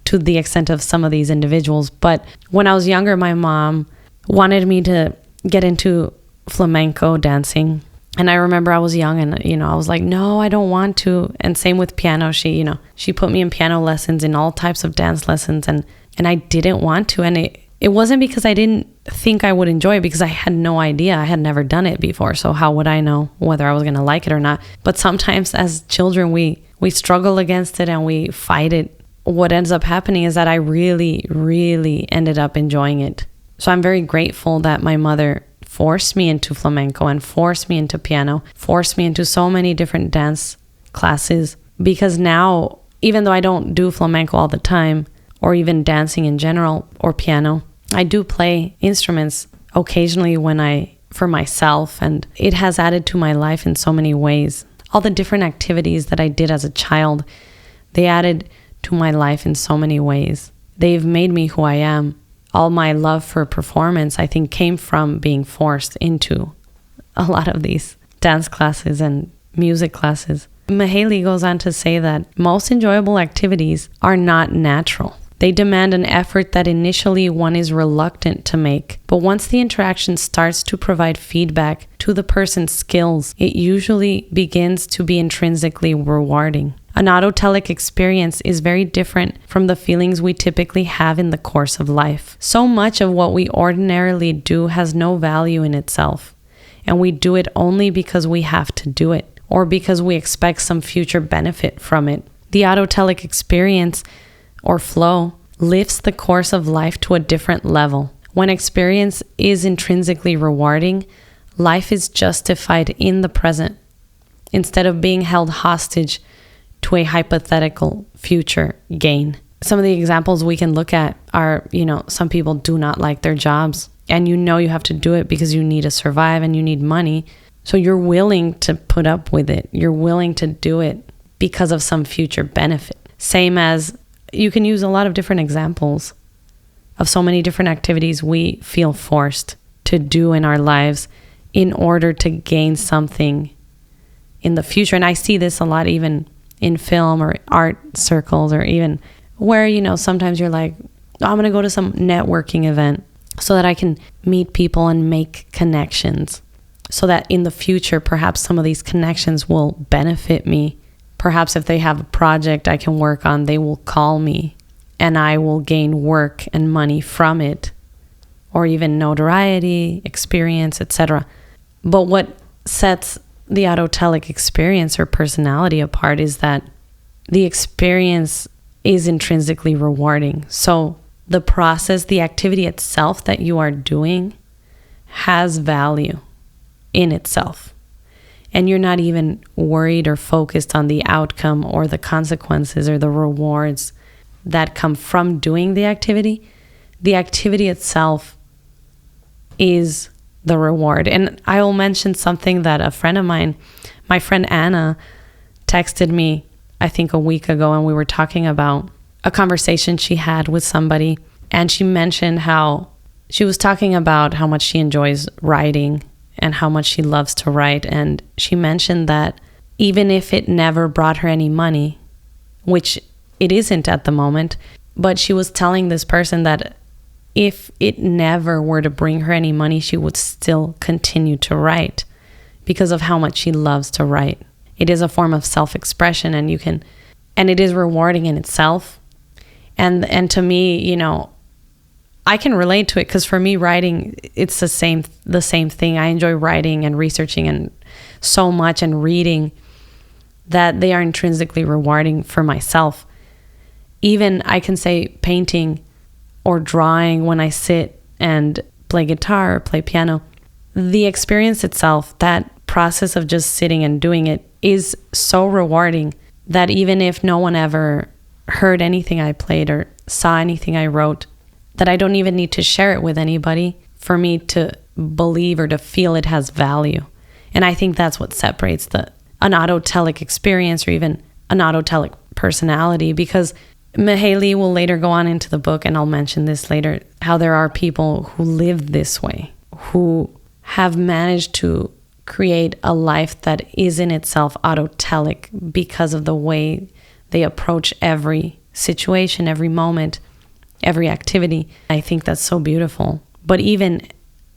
to the extent of some of these individuals. But when I was younger, my mom wanted me to get into flamenco dancing. And I remember I was young and, I was like, no, I don't want to. And same with piano. She put me in piano lessons, in all types of dance lessons. And I didn't want to. And it wasn't because I didn't think I would enjoy it, because I had no idea. I had never done it before. So how would I know whether I was going to like it or not? But sometimes as children, we struggle against it and we fight it. What ends up happening is that I really, really ended up enjoying it. So I'm very grateful that my mother forced me into flamenco and forced me into piano, forced me into so many different dance classes, because now, even though I don't do flamenco all the time, or even dancing in general, or piano, I do play instruments occasionally for myself, and it has added to my life in so many ways. All the different activities that I did as a child, they added to my life in so many ways. They've made me who I am. All my love for performance, I think, came from being forced into a lot of these dance classes and music classes. Mihaly goes on to say that most enjoyable activities are not natural. They demand an effort that initially one is reluctant to make. But once the interaction starts to provide feedback to the person's skills, it usually begins to be intrinsically rewarding. An autotelic experience is very different from the feelings we typically have in the course of life. So much of what we ordinarily do has no value in itself, and we do it only because we have to do it, or because we expect some future benefit from it. The autotelic experience, or flow, lifts the course of life to a different level. When experience is intrinsically rewarding, life is justified in the present instead of being held hostage to a hypothetical future gain. Some of the examples we can look at are, some people do not like their jobs, and you have to do it because you need to survive and you need money. So you're willing to put up with it. You're willing to do it because of some future benefit. Same as you can use a lot of different examples of so many different activities we feel forced to do in our lives in order to gain something in the future. And I see this a lot even in film or art circles, or even where, sometimes you're like, oh, I'm going to go to some networking event so that I can meet people and make connections, so that in the future, perhaps some of these connections will benefit me. Perhaps if they have a project I can work on, they will call me and I will gain work and money from it, or even notoriety, experience, etc. But what sets the autotelic experience or personality apart is that the experience is intrinsically rewarding. So the process, the activity itself that you are doing has value in itself. And you're not even worried or focused on the outcome or the consequences or the rewards that come from doing the activity. The activity itself is the reward. And I will mention something that a friend of mine, my friend Anna, texted me, I think a week ago, and we were talking about a conversation she had with somebody. And she mentioned how she was talking about how much she enjoys writing and how much she loves to write. And she mentioned that even if it never brought her any money, which it isn't at the moment, but she was telling this person that if it never were to bring her any money, she would still continue to write because of how much she loves to write. It is a form of self-expression, and it is rewarding in itself. And to me, I can relate to it, because for me, writing, it's the same thing. I enjoy writing and researching and so much, and reading, that they are intrinsically rewarding for myself. Even I can say painting or drawing, when I sit and play guitar or play piano, the experience itself, that process of just sitting and doing it, is so rewarding that even if no one ever heard anything I played or saw anything I wrote, that I don't even need to share it with anybody for me to believe or to feel it has value. And I think that's what separates an autotelic experience, or even an autotelic personality, because Mihaly will later go on into the book, and I'll mention this later, how there are people who live this way, who have managed to create a life that is in itself autotelic because of the way they approach every situation, every moment, every activity. I think that's so beautiful. But even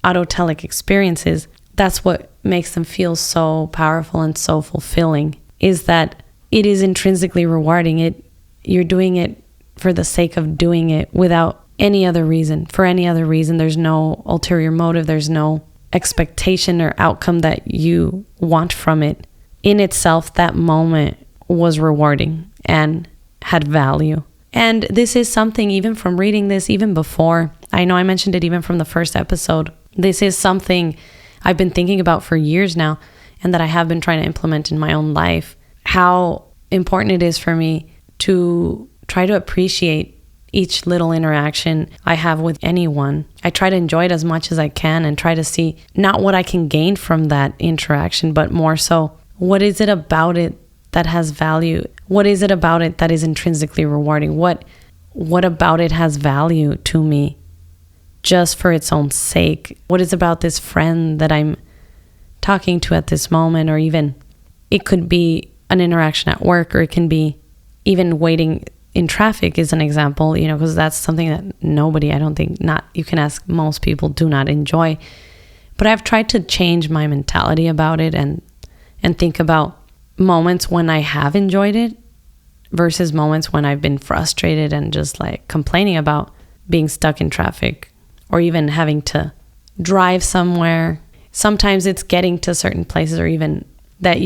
autotelic experiences, that's what makes them feel so powerful and so fulfilling, is that it is intrinsically rewarding. You're doing it for the sake of doing it without any other reason. For any other reason, there's no ulterior motive. There's no expectation or outcome that you want from it. In itself, that moment was rewarding and had value. And this is something, even from reading this, even before, I know I mentioned it even from the first episode, this is something I've been thinking about for years now, and that I have been trying to implement in my own life. How important it is for me to try to appreciate each little interaction I have with anyone. I try to enjoy it as much as I can, and try to see not what I can gain from that interaction, but more so, what is it about it that has value? What is it about it that is intrinsically rewarding? What about it has value to me just for its own sake? What is about this friend that I'm talking to at this moment? Or even, it could be an interaction at work, or it can be even waiting in traffic is an example, because that's something that nobody, I don't think, you can ask, most people do not enjoy. But I've tried to change my mentality about it, and think about moments when I have enjoyed it versus moments when I've been frustrated and just like complaining about being stuck in traffic, or even having to drive somewhere. Sometimes it's getting to certain places, or even that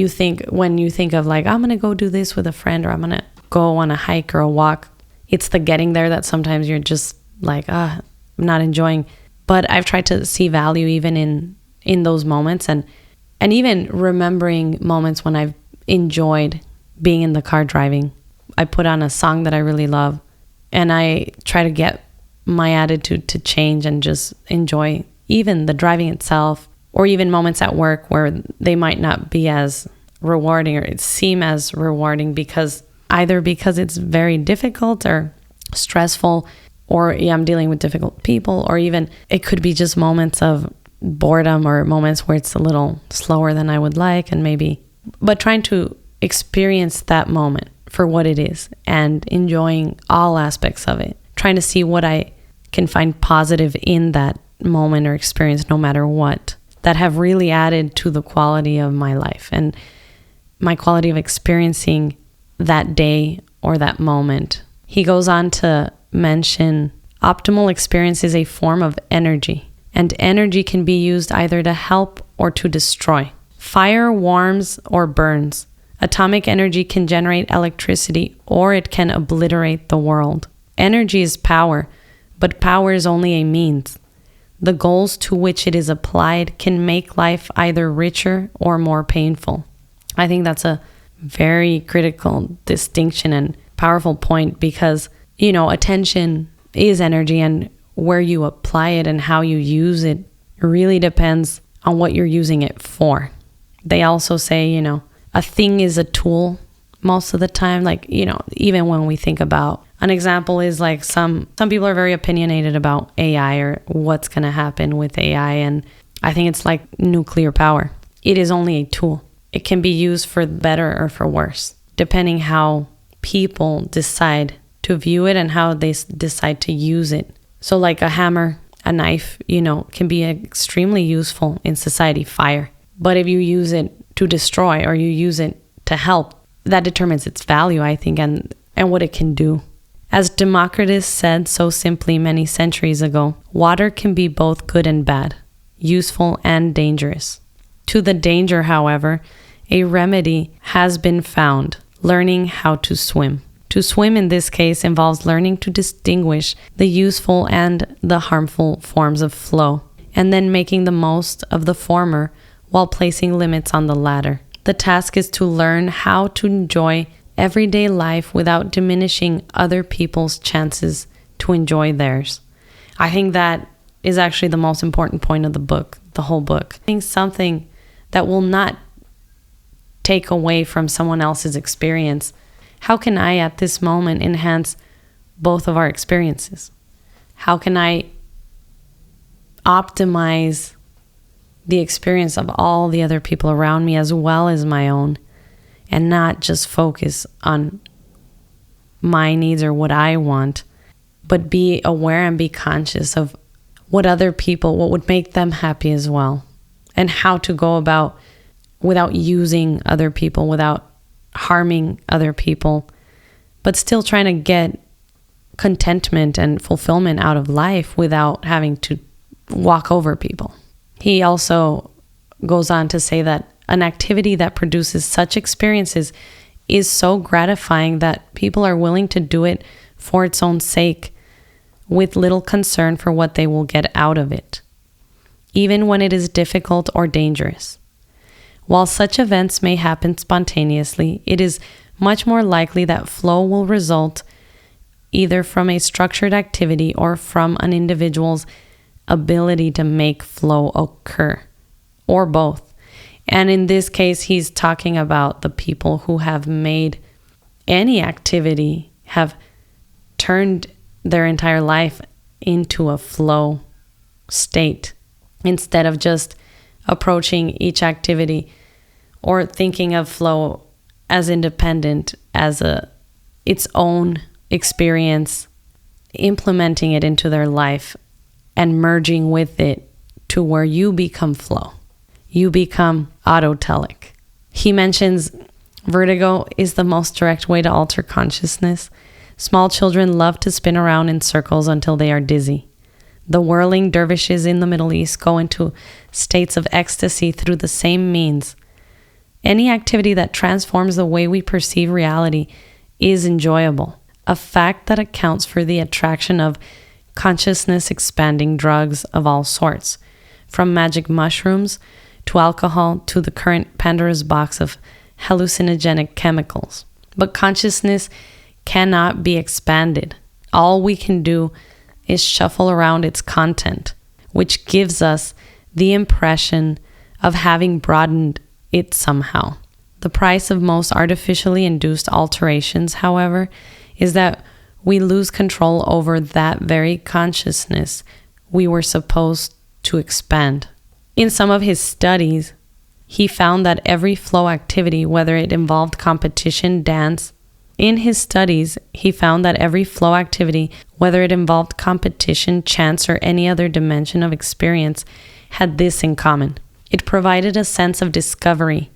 when you think of like, I'm going to go do this with a friend, or I'm going to go on a hike or a walk, It's the getting there that sometimes you're just like, I'm not enjoying. But I've tried to see value even in those moments, and even remembering moments when I've enjoyed being in the car driving. I put on a song that I really love, and I try to get my attitude to change and just enjoy even the driving itself, or even moments at work where they might not be as rewarding or it seem as rewarding because it's very difficult or stressful, or I'm dealing with difficult people, or even it could be just moments of boredom or moments where it's a little slower than I would like, but trying to experience that moment for what it is and enjoying all aspects of it, trying to see what I can find positive in that moment or experience, no matter what, that have really added to the quality of my life and my quality of experiencing that day or that moment. He goes on to mention optimal experience is a form of energy, and energy can be used either to help or to destroy. Fire warms or burns. Atomic energy can generate electricity, or it can obliterate the world. Energy is power, but power is only a means. The goals to which it is applied can make life either richer or more painful. I think that's a very critical distinction and powerful point because, attention is energy, and where you apply it and how you use it really depends on what you're using it for. They also say, a thing is a tool most of the time. Like, even when we think about an example is like some people are very opinionated about AI or what's going to happen with AI. And I think it's like nuclear power. It is only a tool. It can be used for better or for worse, depending how people decide to view it and how they decide to use it. So like a hammer, a knife, can be extremely useful in society, fire. But if you use it to destroy or you use it to help, that determines its value, I think, and what it can do. As Democritus said so simply many centuries ago, water can be both good and bad, useful and dangerous. To the danger, however, a remedy has been found: learning how to swim. To swim in this case involves learning to distinguish the useful and the harmful forms of flow, and then making the most of the former while placing limits on the latter. The task is to learn how to enjoy everyday life without diminishing other people's chances to enjoy theirs. I think that is actually the most important point of the book, the whole book. I think something that will not take away from someone else's experience. How can I at this moment enhance both of our experiences? How can I optimize the experience of all the other people around me as well as my own, and not just focus on my needs or what I want, but be aware and be conscious of what other people, what would make them happy as well, and how to go about without using other people, without harming other people, but still trying to get contentment and fulfillment out of life without having to walk over people. He also goes on to say that an activity that produces such experiences is so gratifying that people are willing to do it for its own sake, with little concern for what they will get out of it, even when it is difficult or dangerous. While such events may happen spontaneously, it is much more likely that flow will result either from a structured activity or from an individual's ability to make flow occur, or both. And in this case, he's talking about the people who have made any activity, have turned their entire life into a flow state, instead of just approaching each activity or thinking of flow as independent, as its own experience, implementing it into their life and merging with it to where you become flow. You become autotelic. He mentions vertigo is the most direct way to alter consciousness. Small children love to spin around in circles until they are dizzy. The whirling dervishes in the Middle East go into states of ecstasy through the same means. Any activity that transforms the way we perceive reality is enjoyable. a fact that accounts for the attraction of consciousness-expanding drugs of all sorts, from magic mushrooms to alcohol to the current Pandora's box of hallucinogenic chemicals. But consciousness cannot be expanded. All we can do is shuffle around its content, which gives us the impression of having broadened it somehow. The price of most artificially induced alterations, however, is that we lose control over that very consciousness we were supposed to expand. In some of his studies, he found that every flow activity, whether it involved competition, dance, chance, or any other dimension of experience, had this in common. It provided a sense of discovery,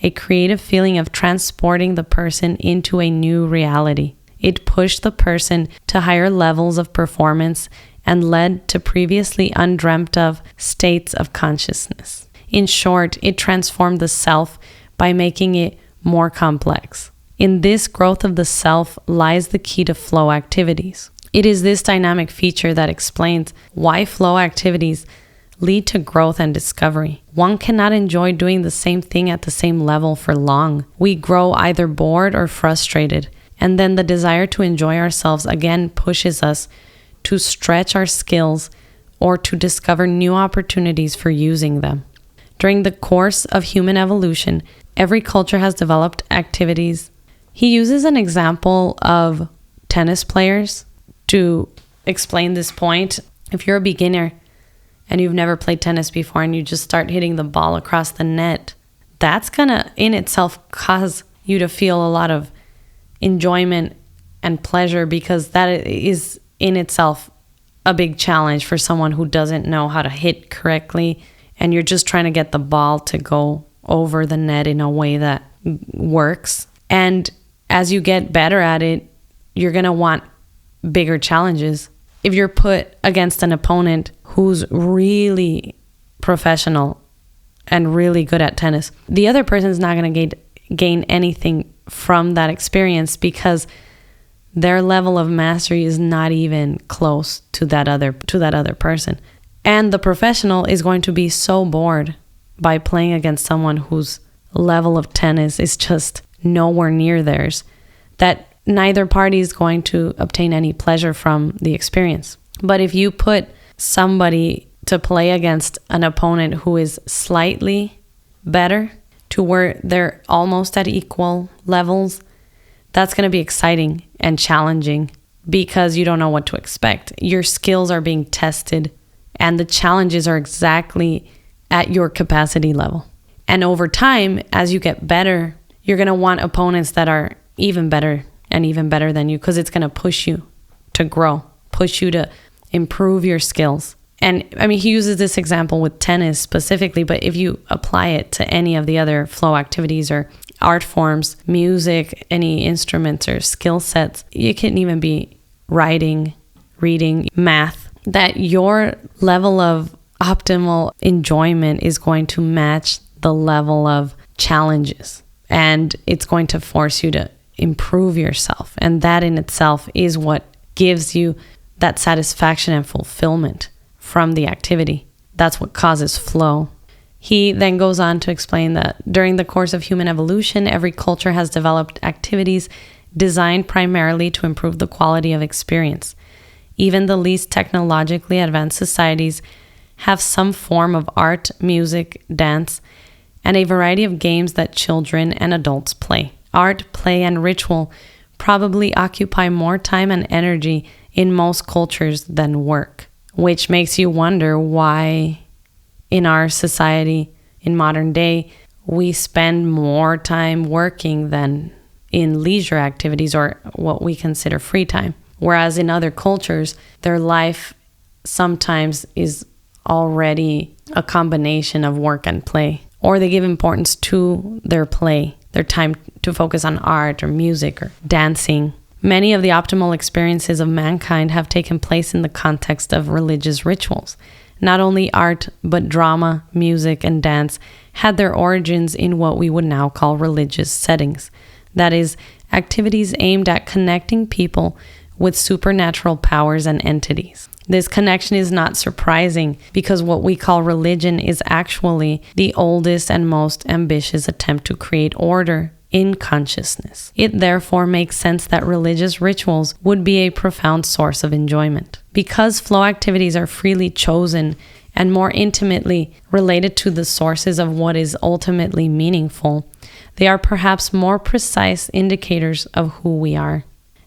a creative feeling of transporting the person into a new reality. It pushed the person to higher levels of performance and led to previously undreamt of states of consciousness. In short, it transformed the self by making it more complex. In this growth of the self lies the key to flow activities. It is this dynamic feature that explains why flow activities lead to growth and discovery. One cannot enjoy doing the same thing at the same level for long. We grow either bored or frustrated, and then the desire to enjoy ourselves again pushes us to stretch our skills or to discover new opportunities for using them. During the course of human evolution, every culture has developed activities. He uses an example of tennis players to explain this point. If you're a beginner and you've never played tennis before and you just start hitting the ball across the net, that's gonna in itself cause you to feel a lot of enjoyment and pleasure, because that is in itself a big challenge for someone who doesn't know how to hit correctly, and you're just trying to get the ball to go over the net in a way that works. And as you get better at it, you're going to want bigger challenges. If you're put against an opponent who's really professional and really good at tennis, the other person's not going to gain anything from that experience, because their level of mastery is not even close to that other person. And the professional is going to be so bored by playing against someone whose level of tennis is just nowhere near theirs, that neither party is going to obtain any pleasure from the experience. But if you put somebody to play against an opponent who is slightly better, to where they're almost at equal levels, that's going to be exciting and challenging, because you don't know what to expect. Your skills are being tested, and the challenges are exactly at your capacity level. And over time, as you get better, you're going to want opponents that are even better than you, because it's going to push you to grow, push you to improve your skills. And I mean, he uses this example with tennis specifically, but if you apply it to any of the other flow activities or art forms, music, any instruments or skill sets, it can even be writing, reading, math, that your level of optimal enjoyment is going to match the level of challenges, and it's going to force you to improve yourself. And that in itself is what gives you that satisfaction and fulfillment from the activity. That's what causes flow. He then goes on to explain that during the course of human evolution, every culture has developed activities designed primarily to improve the quality of experience. Even the least technologically advanced societies have some form of art, music, dance, and a variety of games that children and adults play. Art, play, and ritual probably occupy more time and energy in most cultures than work, which makes you wonder why in our society, in modern day, we spend more time working than in leisure activities or what we consider free time. Whereas in other cultures, their life sometimes is already a combination of work and play, or they give importance to their play, their time to focus on art or music or dancing. Many of the optimal experiences of mankind have taken place in the context of religious rituals. Not only art, but drama, music, and dance had their origins in what we would now call religious settings. That is, activities aimed at connecting people with supernatural powers and entities. This connection is not surprising because what we call religion is actually the oldest and most ambitious attempt to create order in consciousness. It therefore makes sense that religious rituals would be a profound source of enjoyment. Because flow activities are freely chosen and more intimately related to the sources of what is ultimately meaningful, they are perhaps more precise indicators of who we are.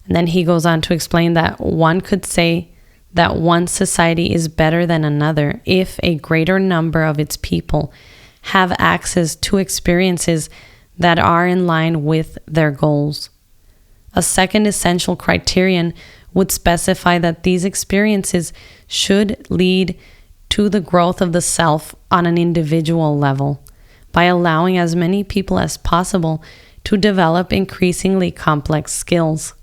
And then he goes on to explain that one could say that one society is better than another if a greater number of its people have access to experiences that are in line with their goals. A second essential criterion would specify that these experiences should lead to the growth of the self on an individual level by allowing as many people as possible to develop increasingly complex skills.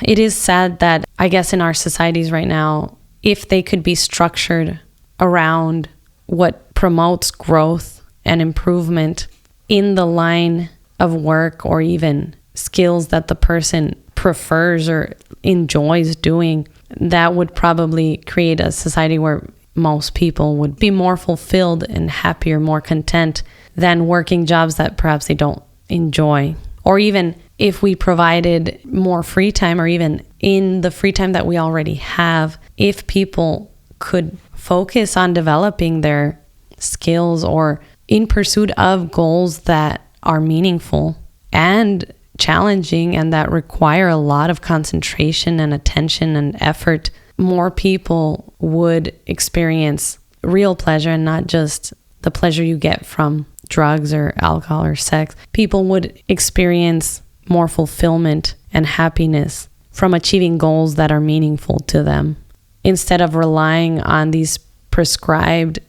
It is sad that, I guess, in our societies right now, if they could be structured around what promotes growth and improvement in the line of work or even skills that the person prefers or enjoys doing, that would probably create a society where most people would be more fulfilled and happier, more content than working jobs that perhaps they don't enjoy. Or even if we provided more free time, or even in the free time that we already have, if people could focus on developing their skills or in pursuit of goals that are meaningful and challenging and that require a lot of concentration and attention and effort, more people would experience real pleasure and not just the pleasure you get from drugs or alcohol or sex. People would experience more fulfillment and happiness from achieving goals that are meaningful to them, instead of relying on these prescribed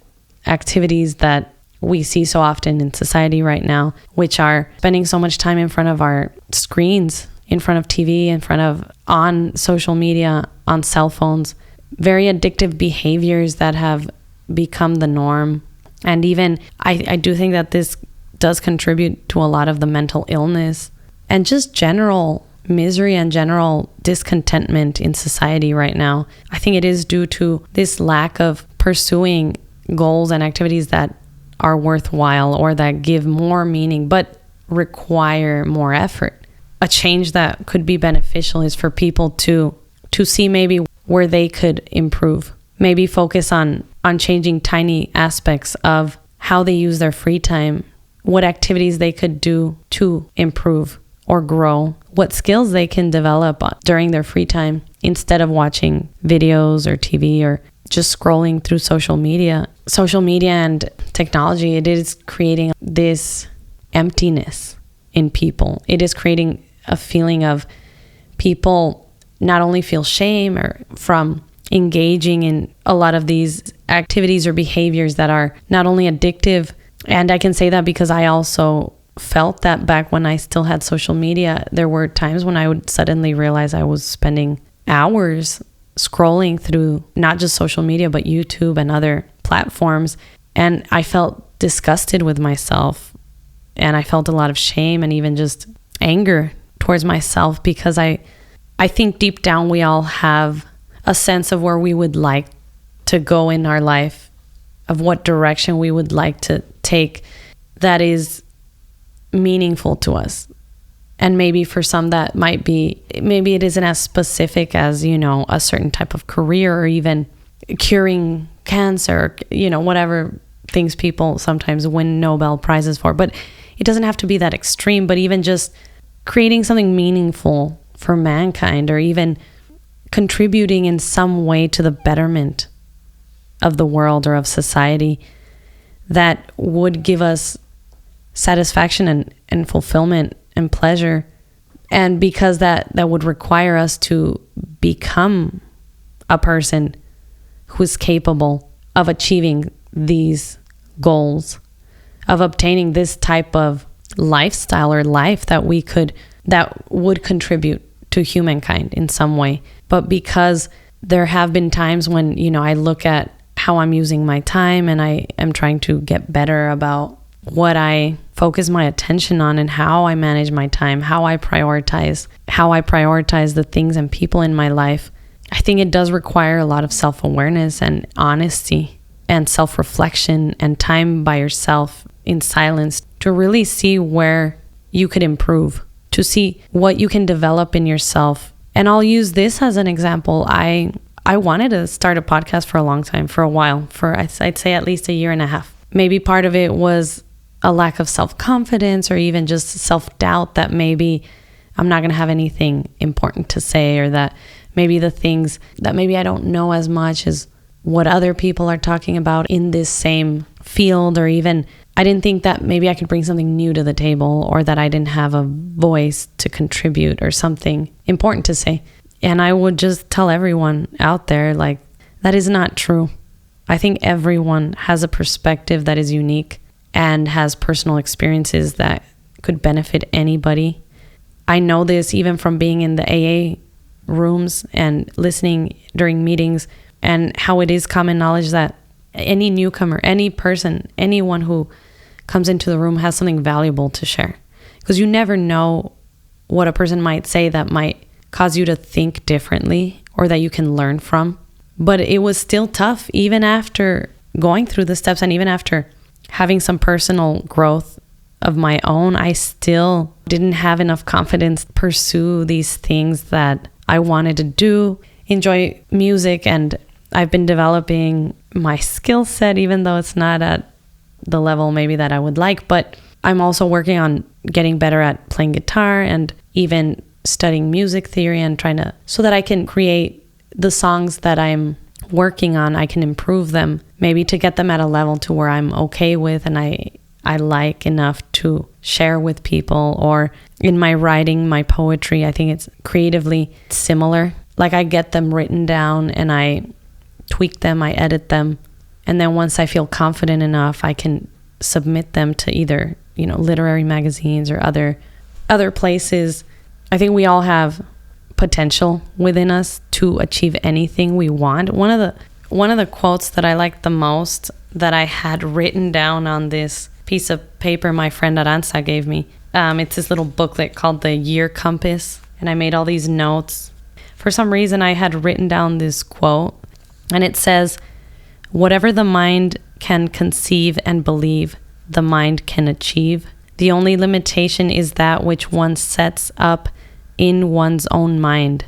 activities that we see so often in society right now, which are spending so much time in front of our screens, in front of TV, on social media, on cell phones, very addictive behaviors that have become the norm. And even I do think that this does contribute to a lot of the mental illness and just general misery and general discontentment in society right now. I think it is due to this lack of pursuing goals and activities that are worthwhile or that give more meaning but require more effort. A change that could be beneficial is for people to see maybe where they could improve. Maybe focus on changing tiny aspects of how they use their free time, what activities they could do to improve or grow, what skills they can develop during their free time instead of watching videos or TV or just scrolling through social media. Social media and technology, it is creating this emptiness in people. It is creating a feeling of people not only feel shame or from engaging in a lot of these activities or behaviors that are not only addictive, and I can say that because I also felt that back when I still had social media. There were times when I would suddenly realize I was spending hours scrolling through not just social media, but YouTube and other platforms. And I felt disgusted with myself. And I felt a lot of shame and even just anger towards myself, because I think deep down we all have a sense of where we would like to go in our life, of what direction we would like to take that is meaningful to us. And maybe for some that might be, maybe it isn't as specific as, a certain type of career or even curing cancer, whatever things people sometimes win Nobel Prizes for. But it doesn't have to be that extreme, but even just creating something meaningful for mankind, or even contributing in some way to the betterment of the world or of society, that would give us satisfaction and fulfillment and pleasure. And because that would require us to become a person who's capable of achieving these goals, of obtaining this type of lifestyle or life that would contribute to humankind in some way. But because there have been times when, I look at how I'm using my time and I am trying to get better about what I focus my attention on and how I manage my time, how I prioritize the things and people in my life. I think it does require a lot of self-awareness and honesty and self-reflection and time by yourself in silence to really see where you could improve, to see what you can develop in yourself. And I'll use this as an example. I wanted to start a podcast for a long time, for a while, I'd say at least a year and a half. Maybe part of it was a lack of self-confidence or even just self-doubt that maybe I'm not going to have anything important to say, or that maybe the things that maybe I don't know as much as what other people are talking about in this same field, or even I didn't think that maybe I could bring something new to the table, or that I didn't have a voice to contribute or something important to say. And I would just tell everyone out there, like, that is not true. I think everyone has a perspective that is unique and has personal experiences that could benefit anybody. I know this even from being in the AA rooms and listening during meetings, and how it is common knowledge that any newcomer, any person, anyone who comes into the room has something valuable to share. Because you never know what a person might say that might cause you to think differently or that you can learn from. But it was still tough, even after going through the steps and even after having some personal growth of my own. I still didn't have enough confidence to pursue these things that I wanted to do, enjoy music, and I've been developing my skill set, even though it's not at the level maybe that I would like. But I'm also working on getting better at playing guitar and even studying music theory and so that I can create the songs that I'm working on. I can improve them, maybe to get them at a level to where I'm okay with and I like enough to share with people. Or in my writing, my poetry, I think it's creatively similar. Like, I get them written down and I tweak them, I edit them. And then once I feel confident enough, I can submit them to either, literary magazines or other places. I think we all have potential within us to achieve anything we want. One of the quotes that I like the most, that I had written down on this piece of paper my friend Aranza gave me. It's this little booklet called the Year Compass, and I made all these notes. For some reason, I had written down this quote, and it says, "Whatever the mind can conceive and believe, the mind can achieve. The only limitation is that which one sets up in one's own mind."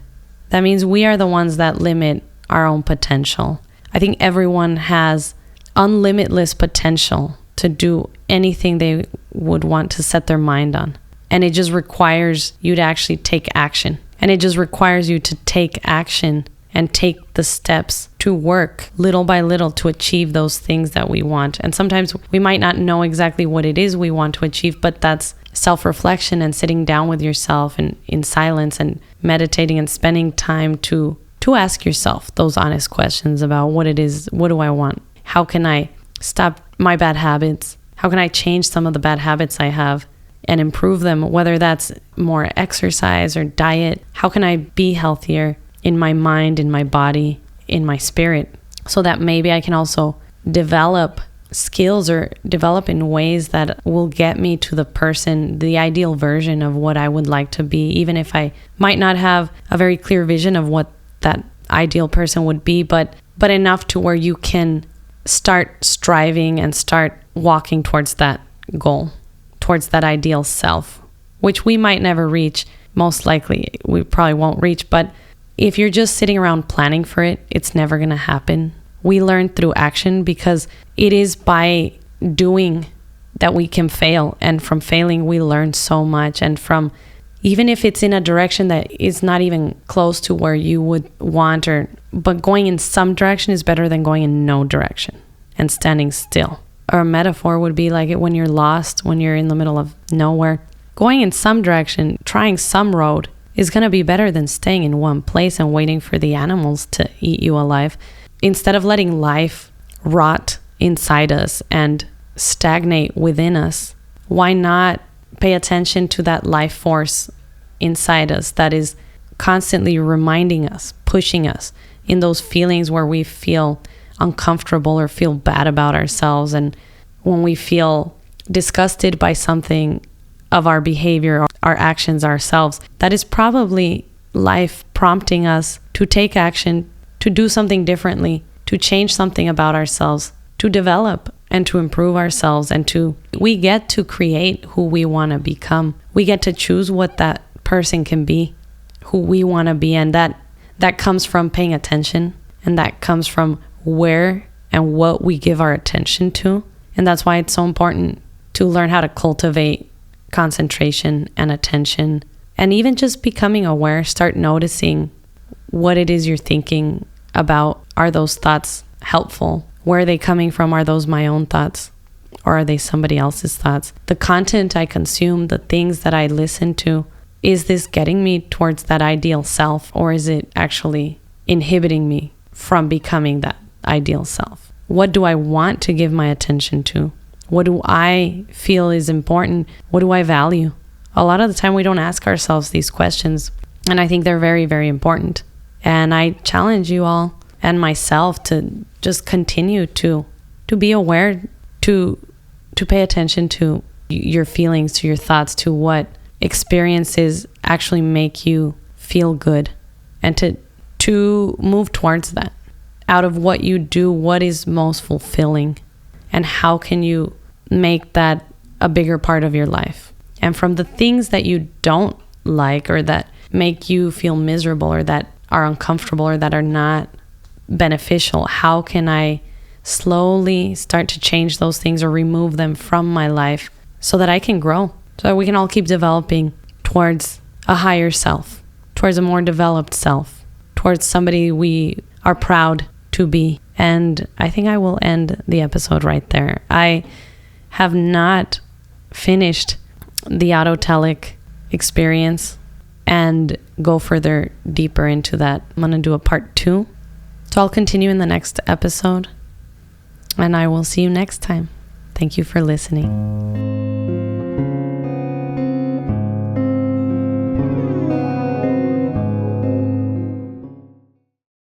That means we are the ones that limit our own potential. I think everyone has unlimitless potential to do anything they would want to set their mind on. And it just requires you to actually take action. And it just requires you to take action and take the steps to work little by little to achieve those things that we want. And sometimes we might not know exactly what it is we want to achieve, but that's self-reflection and sitting down with yourself and in silence and meditating and spending time to ask yourself those honest questions about what it is, what do I want? How can I stop my bad habits? How can I change some of the bad habits I have and improve them, whether that's more exercise or diet? How can I be healthier in my mind, in my body, in my spirit, so that maybe I can also develop skills or develop in ways that will get me to the person, the ideal version of what I would like to be, even if I might not have a very clear vision of what that ideal person would be, but enough to where you can start striving and start walking towards that goal, towards that ideal self, which we might never reach. Most likely we probably won't reach, but if you're just sitting around planning for it, it's never going to happen. We learn through action, because it is by doing that we can fail. And from failing, we learn so much. And from, even if it's in a direction that is not even close to where you would want, but going in some direction is better than going in no direction and standing still. Or a metaphor would be like it when you're lost, when you're in the middle of nowhere. Going in some direction, trying some road, is going to be better than staying in one place and waiting for the animals to eat you alive. Instead of letting life rot inside us and stagnate within us, why not pay attention to that life force inside us that is constantly reminding us, pushing us in those feelings where we feel uncomfortable or feel bad about ourselves, and when we feel disgusted by something of our behavior, our actions, ourselves, that is probably life prompting us to take action, to do something differently, to change something about ourselves, to develop and to improve ourselves, and we get to create who we want to become. We get to choose what that person can be, who we want to be, and that comes from paying attention, and that comes from where and what we give our attention to. And that's why it's so important to learn how to cultivate concentration and attention, and even just becoming aware. Start noticing what it is you're thinking about. Are those thoughts helpful? Where are they coming from? Are those my own thoughts, or are they somebody else's thoughts? The content I consume, the things that I listen to, is this getting me towards that ideal self, or is it actually inhibiting me from becoming that ideal self? What do I want to give my attention to? What do I feel is important? What do I value? A lot of the time we don't ask ourselves these questions, and I think they're very, very important. And I challenge you all and myself to just continue to be aware, to pay attention to your feelings, to your thoughts, to what experiences actually make you feel good, and to move towards that. Out of what you do, what is most fulfilling, and how can you make that a bigger part of your life? And from the things that you don't like, or that make you feel miserable, or that are uncomfortable, or that are not beneficial, how can I slowly start to change those things or remove them from my life so that I can grow, so that we can all keep developing towards a higher self, towards a more developed self, towards somebody we are proud to be. And I think I will end the episode right there. I have not finished the Autotelic experience and go further deeper into that. I'm going to do a part 2. So I'll continue in the next episode, and I will see you next time. Thank you for listening.